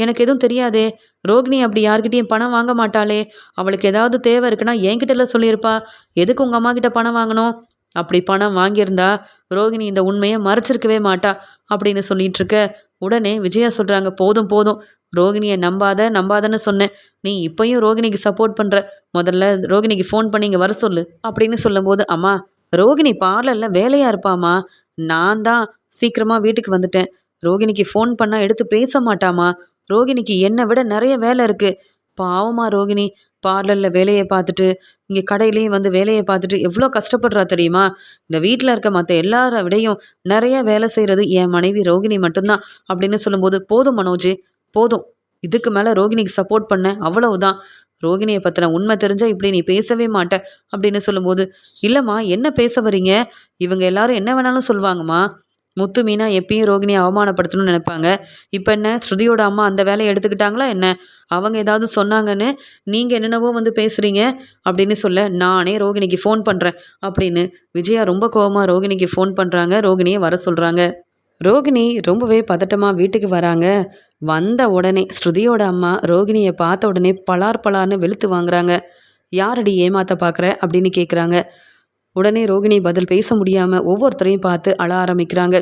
எனக்கு எதுவும் தெரியாதே, ரோகிணி அப்படி யார்கிட்டையும் பணம் வாங்க மாட்டாளே, அவளுக்கு ஏதாவது தேவை இருக்குன்னா என்கிட்ட சொல்லியிருப்பா, எதுக்கு உங்கள் அம்மா கிட்ட பணம் வாங்கணும், அப்படி பணம் வாங்கியிருந்தா ரோகிணி இந்த உண்மையை மறைச்சிருக்கவே மாட்டா அப்படின்னு சொல்லிட்டு இருக்க உடனே விஜயா சொல்கிறாங்க, போதும் போதும், ரோகிணியை நம்பாதன்னு சொன்னேன், நீ இப்பயும் ரோகிணிக்கு சப்போர்ட் பண்ணுற, முதல்ல ரோகிணிக்கு ஃபோன் பண்ணி இங்கே வர சொல்லு அப்படின்னு சொல்லும்போது, அம்மா, ரோகிணி பார்லரில் வேலையாக இருப்பாம்மா, நான் தான் சீக்கிரமாக வீட்டுக்கு வந்துட்டேன், ரோகிணிக்கு ஃபோன் பண்ணால் எடுத்து பேச மாட்டாமா, ரோகிணிக்கு என்னை விட நிறைய வேலை இருக்குது, பாவமா ரோகிணி பார்லரில் வேலையை பார்த்துட்டு இங்கே கடையிலையும் வந்து வேலையை பார்த்துட்டு எவ்வளோ கஷ்டப்படுறா தெரியுமா, இந்த வீட்டில் இருக்க மற்ற எல்லார விடையும் நிறைய வேலை செய்கிறது என் மனைவி ரோகிணி மட்டும்தான் அப்படின்னு சொல்லும்போது, போதும் மனோஜ், போதும், இதுக்கு மேலே ரோகிணிக்கு சப்போர்ட் பண்ண அவ்வளவுதான், ரோகிணியை பற்றின உண்மை தெரிஞ்சால் இப்படி நீ பேசவே மாட்ட அப்படின்னு சொல்லும்போது, இல்லைம்மா, என்ன பேச வரீங்க, இவங்க எல்லாரும் என்ன வேணாலும் சொல்லுவாங்கம்மா, முத்து மீனா எப்பயும் ரோகிணியை அவமானப்படுத்தணும்னு நினைப்பாங்க, இப்போ என்ன ஸ்ருதியோட அம்மா அந்த வேலையை எடுத்துக்கிட்டாங்களா என்ன, அவங்க ஏதாவது சொன்னாங்கன்னு நீங்கள் என்னென்னவோ வந்து பேசுகிறீங்க அப்படின்னு சொல்ல, நானே ரோகிணிக்கு ஃபோன் பண்ணுறேன் அப்படின்னு விஜயா ரொம்ப கோவமாக ரோகிணிக்கு ஃபோன் பண்ணுறாங்க, ரோகிணியை வர சொல்கிறாங்க. ரோகிணி ரொம்பவே பதட்டமாக வீட்டுக்கு வராங்க. வந்த உடனே ஸ்ருதியோட அம்மா ரோகிணியை பார்த்த உடனே பலார் பலார்னு வெளுத்து வாங்குறாங்க. யாரடி ஏமாத்த பார்க்குற அப்படின்னு கேட்குறாங்க. உடனே ரோகிணி பதில் பேச முடியாமல் ஒவ்வொருத்தரையும் பார்த்து அழ ஆரம்பிக்கிறாங்க.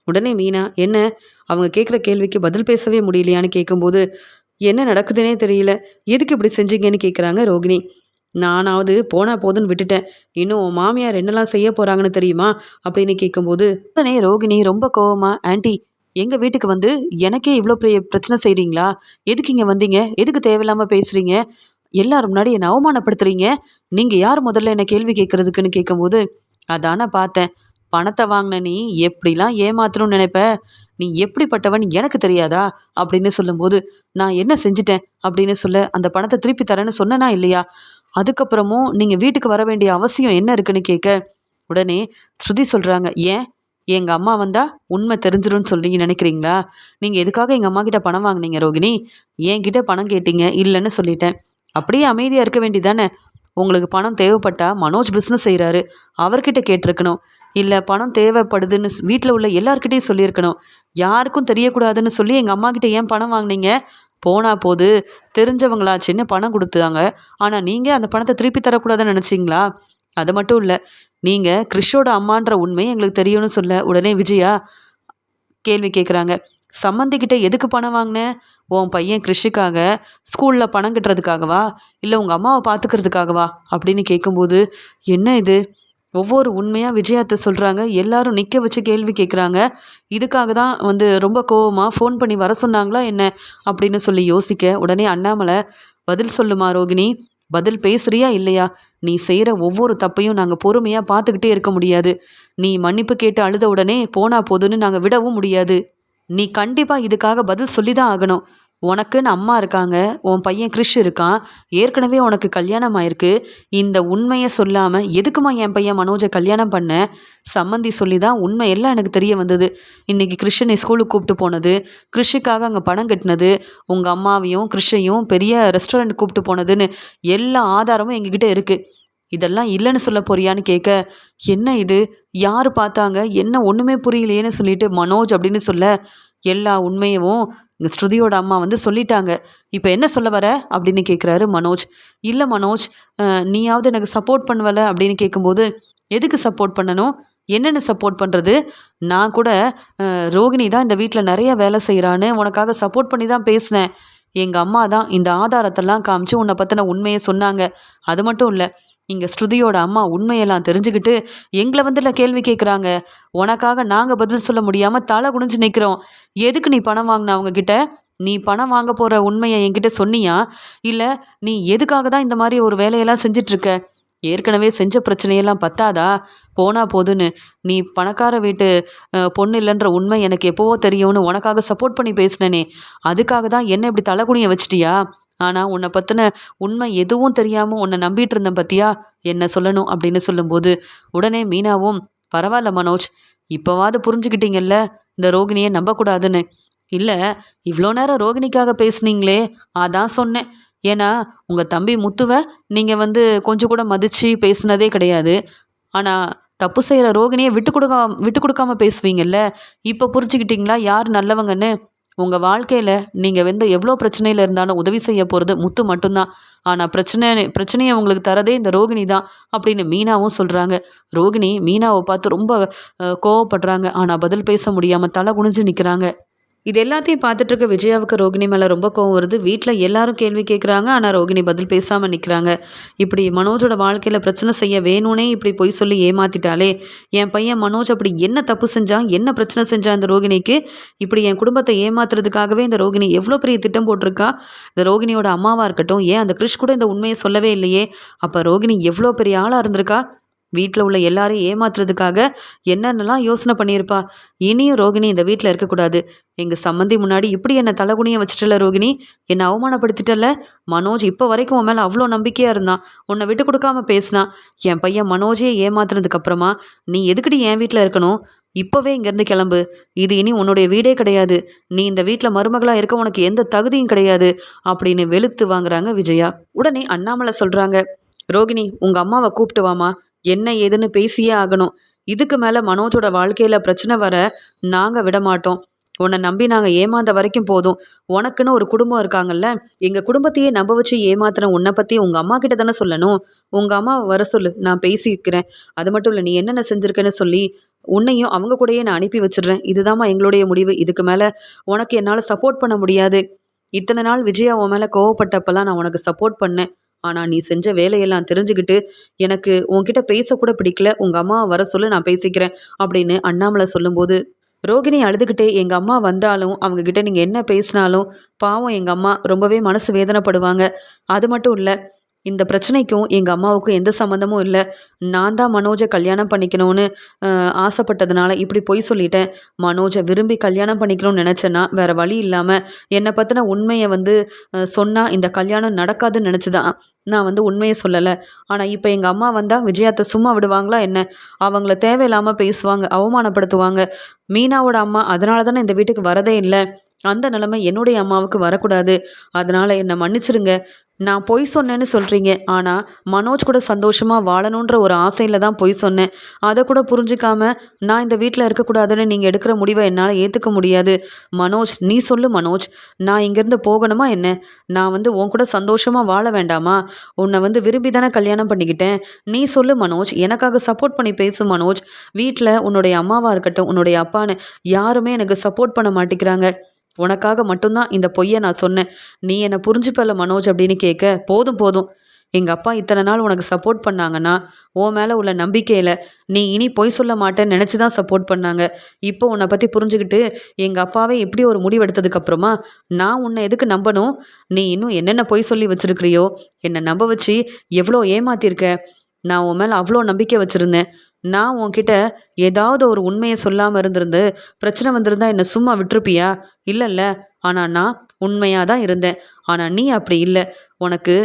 உடனே மீனா, என்ன, அவங்க கேட்குற கேள்விக்கு பதில் பேசவே முடியலையான்னு கேட்கும்போது, என்ன நடக்குதுன்னே தெரியல, எதுக்கு இப்படி செஞ்சீங்கன்னு கேட்குறாங்க ரோகிணி. நானாவது போனால் போதுன்னு விட்டுட்டேன், இன்னும் உன் மாமியார் என்னெல்லாம் செய்ய போகிறாங்கன்னு தெரியுமா அப்படின்னு கேட்கும்போது உடனே ரோகிணி ரொம்ப கோவமா, ஆண்டி, எங்கள் வீட்டுக்கு வந்து எனக்கே இவ்வளோ பெரிய பிரச்சனை செய்கிறீங்களா, எதுக்கு இங்கே வந்தீங்க, எதுக்கு தேவையில்லாமல் பேசுகிறீங்க, எல்லாரும் முன்னாடி என்னை அவமானப்படுத்துறீங்க, நீங்கள் யார் முதல்ல என்னை கேள்வி கேட்குறதுக்குன்னு கேட்கும்போது, அதானே பார்த்தேன், பணத்தை வாங்கின நீ எப்படிலாம் ஏமாத்தணும்னு நினைப்ப, நீ எப்படிப்பட்டவன் எனக்கு தெரியாதா அப்படின்னு சொல்லும்போது, நான் என்ன செஞ்சிட்டேன் அப்படின்னு சொல்ல, அந்த பணத்தை திருப்பி தரேன்னு சொன்னனா இல்லையா, அதுக்கப்புறமும் நீங்கள் வீட்டுக்கு வர வேண்டிய அவசியம் என்ன இருக்குன்னு கேட்க உடனே ஸ்ருதி சொல்கிறாங்க, ஏன், எங்கள் அம்மா வந்தால் உண்மை தெரிஞ்சிடும்னு சொல்லி நினைக்கிறீங்களா, நீங்கள் எதுக்காக எங்கள் அம்மா கிட்ட பணம் வாங்கினீங்க ரோகிணி, என்கிட்ட பணம் கேட்டீங்க, இல்லைன்னு சொல்லிட்டேன், அப்படியே அமைதியாக இருக்க வேண்டியதானே, உங்களுக்கு பணம் தேவைப்பட்டா மனோஜ் பிஸ்னஸ் செய்கிறாரு, அவர்கிட்ட கேட்டிருக்கணும், இல்லை பணம் தேவைப்படுதுன்னு வீட்டில் உள்ள எல்லார்கிட்டையும் சொல்லியிருக்கணும், யாருக்கும் தெரியக்கூடாதுன்னு சொல்லி எங்கள் அம்மா கிட்ட ஏன் பணம் வாங்கினீங்க, போனா போது தெரிஞ்சவங்களாச்சுன்னு பணம் கொடுத்தாங்க, ஆனால் நீங்கள் அந்த பணத்தை திருப்பி தரக்கூடாதுன்னு நினச்சிங்களா, அது மட்டும் இல்லை, நீங்கள் கிறிஷோட அம்மான்ற உண்மை எங்களுக்கு தெரியும்னு சொல்ல உடனே விஜயா கேள்வி கேட்குறாங்க, சம்மந்திக்கிட்ட எதுக்கு பணம் வாங்கினேன், உன் பையன் கிறிஷுக்காக ஸ்கூலில் பணம் கட்டுறதுக்காகவா, இல்லை உங்கள் அம்மாவை பார்த்துக்கிறதுக்காகவா அப்படின்னு கேட்கும்போது, என்ன இது, ஒவ்வொரு உண்மையாக விஜயாத்தை சொல்கிறாங்க, எல்லாரும் நிற்க வச்சு கேள்வி கேட்குறாங்க, இதுக்காக தான் வந்து ரொம்ப கோவமாக ஃபோன் பண்ணி வர சொன்னாங்களா என்ன அப்படின்னு சொல்லி யோசிக்க உடனே அண்ணாமலை, பதில் சொல்லுமா ரோகிணி, பதில் பேசுறியா இல்லையா, நீ செய்கிற ஒவ்வொரு தப்பையும் நாங்கள் பொறுமையாக பார்த்துக்கிட்டே இருக்க முடியாது, நீ மன்னிப்பு கேட்டு அழுத உடனே போனா போதுன்னு நாங்கள் விடவும் முடியாது, நீ கண்டிப்பாக இதுக்காக பதில் சொல்லி தான் ஆகணும், உனக்குன்னு அம்மா இருக்காங்க, உன் பையன் கிறிஷ் இருக்கான், ஏற்கனவே உனக்கு கல்யாணம் ஆயிருக்கு, இந்த உண்மையை சொல்லாமல் எதுக்குமா என் பையன் மனோஜை கல்யாணம் பண்ண, சம்மந்தி சொல்லி தான் உண்மை எல்லாம் எனக்கு தெரிய வந்தது, இன்றைக்கி கிறிஷனை ஸ்கூலுக்கு கூப்பிட்டு போனது, கிறிஷுக்காக அங்கே பணம் கட்டினது, உங்கள் அம்மாவையும் கிறிஷையும் பெரிய ரெஸ்டாரண்ட் கூப்பிட்டு போனதுன்னு எல்லா ஆதாரமும் எங்ககிட்ட இருக்குது, இதெல்லாம் இல்லைன்னு சொல்ல போறியான்னு கேட்க, என்ன இது, யார் பார்த்தாங்க, என்ன ஒன்றுமே புரியலையேன்னு சொல்லிட்டு மனோஜ் அப்படின்னு சொல்ல, எல்லா உண்மையவும் ஸ்ருதியோட அம்மா வந்து சொல்லிட்டாங்க. இப்போ என்ன சொல்ல வர அப்படின்னு கேட்குறாரு மனோஜ். இல்லை மனோஜ், நீயாவது எனக்கு சப்போர்ட் பண்ணுவல அப்படின்னு கேட்கும்போது, எதுக்கு சப்போர்ட் பண்ணணும்? என்னென்னு சப்போர்ட் பண்ணுறது? நான் கூட ரோகிணி தான் இந்த வீட்டில் நிறைய வேலை செய்கிறான்னு உனக்காக சப்போர்ட் பண்ணி தான் பேசினேன். எங்கள் அம்மா தான் இந்த ஆதாரத்தெல்லாம் காமிச்சு உன்னை பற்றின உண்மையை சொன்னாங்க. அது மட்டும் இல்லை, இங்கே ஸ்ருதியோட அம்மா உண்மையெல்லாம் தெரிஞ்சுக்கிட்டு எங்களை வந்துல கேள்வி கேட்குறாங்க. உனக்காக நாங்கள் பதில் சொல்ல முடியாமல் தலை குனிஞ்சு நிற்கிறோம். எதுக்கு நீ பணம் வாங்கின அவங்க கிட்ட? நீ பணம் வாங்க போகிற உண்மையை என்கிட்ட சொன்னியா? இல்லை நீ எதுக்காக தான் இந்த மாதிரி ஒரு வேலையெல்லாம் செஞ்சிட்ருக்க? ஏற்கனவே செஞ்ச பிரச்சனையெல்லாம் பத்தாதா? போனா போதுன்னு நீ பணக்கார வீட்டு பொண்ணு இல்லைன்ற உண்மை எனக்கு எப்போவோ தெரியும்னு உனக்காக சப்போர்ட் பண்ணி பேசினேனே, அதுக்காக தான் என்ன இப்படி தலைகுனிய வச்சிட்டியா? ஆனால் உன்னை பற்றின உண்மை எதுவும் தெரியாமல் உன்னை நம்பிட்டு இருந்தேன் பத்தியா, என்ன சொல்லணும் அப்படின்னு சொல்லும்போது உடனே மீனாவும், பரவாயில்ல மனோஜ், இப்போவாது புரிஞ்சுக்கிட்டீங்கல்ல இந்த ரோகிணியை நம்பக்கூடாதுன்னு. இல்லை, இவ்வளோ நேரம் ரோகிணிக்காக பேசுனீங்களே, அதான் சொன்னேன். ஏன்னா உங்கள் தம்பி முத்துவை நீங்கள் வந்து கொஞ்சம் கூட மதித்து பேசுனதே கிடையாது. ஆனால் தப்பு செய்கிற ரோகிணியை விட்டு கொடுக்காம பேசுவீங்கல்ல, இப்போ புரிஞ்சுக்கிட்டீங்களா யார் நல்லவங்கன்னு? உங்கள் வாழ்க்கையில் நீங்கள் வந்து எவ்வளோ பிரச்சனையில் இருந்தாலும் உதவி செய்ய போகிறது முத்து மட்டும்தான். ஆனால் பிரச்சனையை உங்களுக்கு தரதே இந்த ரோகிணி தான் அப்படின்னு மீனாவும் சொல்கிறாங்க. ரோகிணி மீனாவை பார்த்து ரொம்ப கோவப்படுறாங்க. ஆனால் பதில் பேச முடியாமல் தலை குனிஞ்சு நிற்கிறாங்க. இது எல்லாத்தையும் பார்த்துட்டு இருக்க விஜயாவுக்கு ரோகிணி மேலே ரொம்ப கோவம் வருது. வீட்டில் எல்லாரும் கேள்வி கேட்குறாங்க. ஆனால் ரோகிணி பதில் பேசாமல் நிற்கிறாங்க. இப்படி மனோஜோட வாழ்க்கையில் பிரச்சனை செய்ய வேணும்னே இப்படி பொய் சொல்லி ஏமாத்திட்டாலே, என் பையன் மனோஜ் அப்படி என்ன தப்பு செஞ்சான், என்ன பிரச்சனை செஞ்சான் இந்த ரோகிணிக்கு? இப்படி என் குடும்பத்தை ஏமாத்துறதுக்காகவே இந்த ரோகிணி எவ்வளோ பெரிய திட்டம் போட்டிருக்கா. இந்த ரோகிணியோட அம்மாவாக இருக்கட்டும், ஏன் அந்த கிறிஷ் கூட இந்த உண்மையை சொல்லவே இல்லையே? அப்போ ரோகிணி எவ்வளோ பெரிய ஆளாக இருந்திருக்கா. வீட்டில் உள்ள எல்லாரையும் ஏமாத்துறதுக்காக என்னென்னலாம் யோசனை பண்ணியிருப்பா. இனியும் ரோகிணி இந்த வீட்டில் இருக்கக்கூடாது. எங்கள் சம்மந்தி முன்னாடி இப்படி என்னை தலைகுனிய வச்சுட்டல ரோகிணி, என்னை அவமானப்படுத்திட்டல. மனோஜ் இப்போ வரைக்கும் உன் மேலே அவ்வளோ நம்பிக்கையாக இருந்தான், உன்னை விட்டு கொடுக்காம பேசினான். என் பையன் மனோஜே ஏமாத்துனதுக்கப்புறமா நீ எதுக்கடி என் வீட்டில் இருக்கணும்? இப்போவே இங்கேருந்து கிளம்பு. இது இனி உன்னுடைய வீடே கிடையாது. நீ இந்த வீட்டில் மருமகளாக இருக்க உனக்கு எந்த தகுதியும் கிடையாது அப்படின்னு வெளுத்து வாங்குறாங்க விஜயா. உடனே அண்ணாமலை சொல்கிறாங்க, ரோகிணி உங்கள் அம்மாவை கூப்பிட்டு வாமா, என்ன ஏதுன்னு பேசியே ஆகணும். இதுக்கு மேலே மனோஜோட வாழ்க்கையில் பிரச்சனை வர நாங்கள் விட மாட்டோம். உன்னை நம்பி நாங்கள் ஏமாந்த வரைக்கும் போதும். உனக்குன்னு ஒரு குடும்பம் இருக்காங்கல்ல, எங்கள் குடும்பத்தையே நம்ப வச்சு ஏமாத்தின உன்னை பற்றி உங்கள் அம்மா கிட்ட தானே சொல்லணும். உங்கள் அம்மாவை வர சொல்லு, நான் பேசிக்கிறேன். அது மட்டும் இல்லை, நீ என்னென்ன செஞ்சுருக்கேன்னு சொல்லி உன்னையும் அவங்க கூடயே நான் அனுப்பி வச்சிடுறேன். இதுதாம்மா எங்களுடைய முடிவு. இதுக்கு மேலே உனக்கு என்னால் சப்போர்ட் பண்ண முடியாது. இத்தனை நாள் விஜயா உன் மேலே கோவப்பட்டப்பெல்லாம் நான் உனக்கு சப்போர்ட் பண்ணேன். ஆனால் நீ செஞ்ச வேலையெல்லாம் தெரிஞ்சுக்கிட்டு எனக்கு உன்கிட்ட பேசக்கூட பிடிக்கல. உங்கள் அம்மாவை வர சொல்லு, நான் பேசிக்கிறேன் அப்படின்னு அண்ணாமலை சொல்லும்போது ரோகிணி அழுதுகிட்டே, எங்கள் அம்மா வந்தாலும் அவங்கக்கிட்ட நீங்கள் என்ன பேசினாலும் பாவம் எங்கள் அம்மா ரொம்பவே மனசு வேதனைப்படுவாங்க. அது மட்டும் இல்லை, இந்த பிரச்சனைக்கும் எங்கள் அம்மாவுக்கும் எந்த சம்மந்தமும் இல்லை. நான் தான் மனோஜை கல்யாணம் பண்ணிக்கணும்னு ஆசைப்பட்டதுனால இப்படி பொய் சொல்லிட்டேன். மனோஜை விரும்பி கல்யாணம் பண்ணிக்கணும்னு நினச்சேன்னா வேறு வழி இல்லாமல் என்னை பற்றின உண்மையை வந்து சொன்னால் இந்த கல்யாணம் நடக்காதுன்னு நினச்சி தான் நான் வந்து உண்மையை சொல்லலை. ஆனால் இப்போ எங்கள் அம்மா வந்தால் விஜயாத்தை சும்மா விடுவாங்களா என்ன? அவங்கள தேவையில்லாமல் பேசுவாங்க, அவமானப்படுத்துவாங்க. மீனாவோட அம்மா அதனால தானே இந்த வீட்டுக்கு வரதே இல்லை. அந்த நிலைமை என்னுடைய அம்மாவுக்கு வரக்கூடாது. அதனால் என்னை மன்னிச்சிருங்க. நான் பொய் சொன்னேன்னு சொல்கிறீங்க, ஆனால் மனோஜ் கூட சந்தோஷமாக வாழணுன்ற ஒரு ஆசையில் தான் பொய் சொன்னேன். அதை கூட புரிஞ்சிக்காம நான் இந்த வீட்டில் இருக்கக்கூடாதுன்னு நீங்கள் எடுக்கிற முடிவை என்னால் ஏற்றுக்க முடியாது. மனோஜ், நீ சொல்லு மனோஜ், நான் இங்கேருந்து போகணுமா என்ன? நான் வந்து உன் கூட சந்தோஷமாக வாழ வேண்டாமா? உன்னை வந்து விரும்பி தானே கல்யாணம் பண்ணிக்கிட்டேன். நீ சொல்லு மனோஜ், எனக்காக சப்போர்ட் பண்ணி பேசு மனோஜ். வீட்டில் உன்னுடைய அம்மாவாக இருக்கட்டும், உன்னுடைய அப்பான்னு யாருமே எனக்கு சப்போர்ட் பண்ண மாட்டேங்கிறாங்க. உனக்காக மட்டும்தான் இந்த பொய்யை நான் சொன்னேன். நீ என்னை புரிஞ்சுப்பல மனோஜ் அப்படின்னு கேட்க, போதும் போதும், எங்கள் அப்பா இத்தனை நாள் உனக்கு சப்போர்ட் பண்ணாங்கன்னா உன் மேலே உள்ள நம்பிக்கையில் நீ இனி பொய் சொல்ல மாட்டேன்னு நினச்சி தான் சப்போர்ட் பண்ணாங்க. இப்போ உன்னை பற்றி புரிஞ்சுக்கிட்டு எங்கள் அப்பாவே இப்படி ஒரு முடிவெடுத்ததுக்கப்புறமா நான் உன்னை எதுக்கு நம்பணும்? நீ இன்னும் என்னென்ன பொய் சொல்லி வச்சுருக்கிறியோ, என்னை நம்ப வச்சு எவ்வளோ ஏமாத்திருக்க. நான் உன் மேலே அவ்வளோ நம்பிக்கை வச்சுருந்தேன். நான் உன்கிட்ட ஏதாவது ஒரு உண்மையை சொல்லாமல் இருந்திருந்து பிரச்சனை வந்திருந்தா என்னை சும்மா விட்டுருப்பியா? இல்லைல்ல. ஆனால் நான் உண்மையாக தான் இருந்தேன். ஆனால் நீ அப்படி இல்லை. உனக்கு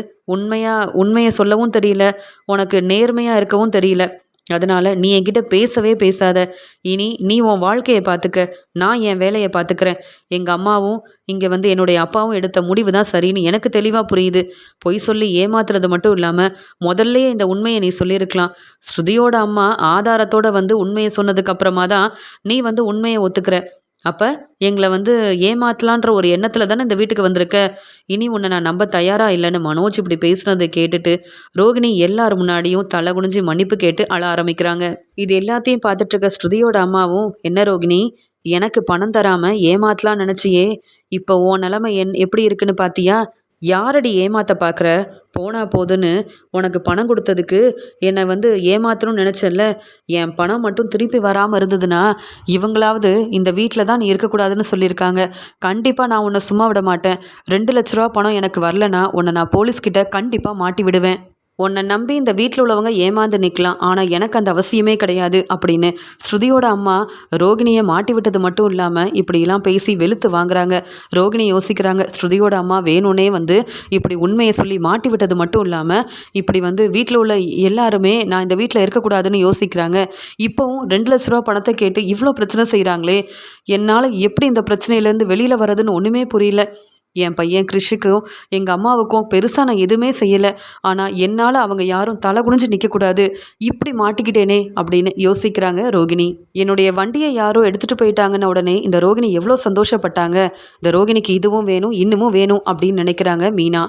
உண்மையை சொல்லவும் தெரியல, உனக்கு நேர்மையாக இருக்கவும் தெரியல. அதனால் நீ என்கிட்ட பேசவே பேசாத. இனி நீ உன் வாழ்க்கையை பார்த்துக்க, நான் என் வேலையை பார்த்துக்கிறேன். எங்கள் அம்மாவும் இங்கே வந்து என்னுடைய அப்பாவும் எடுத்த முடிவு தான் சரின்னு எனக்கு தெளிவாக புரியுது. பொய் சொல்லி ஏமாத்துறது மட்டும் இல்லாமல் முதல்லையே இந்த உண்மையை நீ சொல்லியிருக்கலாம். ஸ்ருதியோட அம்மா ஆதாரத்தோடு வந்து உண்மையை சொன்னதுக்கப்புறமா தான் நீ வந்து உண்மையை ஒத்துக்கிற. அப்ப எங்கள வந்து ஏமாத்தலான்ற ஒரு எண்ணத்துல தானே இந்த வீட்டுக்கு வந்திருக்க. இனி உன்ன நான் நம்ப தயாரா இல்லன்னு மனோஜ் இப்படி பேசினத கேட்டுட்டு, ரோகிணி எல்லார் முன்னாடியும் தலை குனிஞ்சு மன்னிப்பு கேட்டு அழ ஆரம்பிக்கிறாங்க. இது எல்லாத்தையும் பார்த்துட்டு இருக்க ஸ்ருதியோட அம்மாவும், "என்ன ரோகிணி, எனக்கு பணம் தராம ஏமாத்தலாம்னு நெனச்சியே, இப்போ உன் நிலைமை எப்படி இருக்குன்னு பார்த்தியா? யாரடி ஏமாத்த பார்க்குற? போனா போதுன்னு உனக்கு பணம் குடுத்ததுக்கு என்னை வந்து ஏமாத்தணும்னு நெனச்சல்ல. என் பணம் மட்டும் திருப்பி வராம இருந்ததுன்னா, இவங்களாவது இந்த வீட்ல தான் நீ இருக்கக்கூடாதுன்னு சொல்லியிருக்காங்க. கண்டிப்பா நான் உன்ன சும்மா விட மாட்டேன். ரூ. 2,00,000 பணம் எனக்கு வரலன்னா, உன்ன நான் போலீஸ்கிட்ட கண்டிப்பா மாட்டி விடுவேன். உன்ன நம்பி இந்த வீட்ல உள்ளவங்க ஏமாந்து நிக்கலாம். ஆனா, எனக்கு அந்த அவசியமே கிடையாது" அப்படின்னு ஸ்ருதியோட அம்மா ரோகிணிய மாட்டி விட்டது மட்டும் இல்லாம, இப்படியெல்லாம் பேசி வெளுத்து வாங்குறாங்க. ரோகிணி யோசிக்கிறாங்க, ஸ்ருதியோட அம்மா வேணும்னே வந்து இப்படி உண்மைய சொல்லி மாட்டி விட்டது மட்டும் இல்லாம, இப்படி வந்து வீட்ல உள்ள எல்லாருமே நான் இந்த வீட்ல இருக்கக்கூடாதுன்னு யோசிக்கிறாங்க. இப்பவும் ரூ. 2,00,000 பணத்த கேட்டு இவ்ளோ பிரச்சனை செய்றாங்களே! என்னால எப்படி இந்த பிரச்சனையிலேருந்து வெளியில வரதுன்னு ஒண்ணுமே புரியல. என் பையன் கிரிஷுக்கும், எங்க அம்மாவுக்கும் பெருசா நான் எதுவுமே செய்யல. ஆனா, என்னால அவங்க யாரும் தலை குனிஞ்சு நிக்கக்கூடாது. இப்படி மாட்டிக்கிட்டேனே! அப்படின்னு யோசிக்கிறாங்க ரோகிணி. என்னுடைய வண்டிய யாரோ எடுத்துட்டு போயிட்டாங்கன்ன உடனே இந்த ரோகிணி எவ்ளோ சந்தோஷப்பட்டாங்க. இந்த ரோகிணிக்கு இதுவும் வேணும், இன்னமும் வேணும் அப்படின்னு நினைக்கிறாங்க மீனா.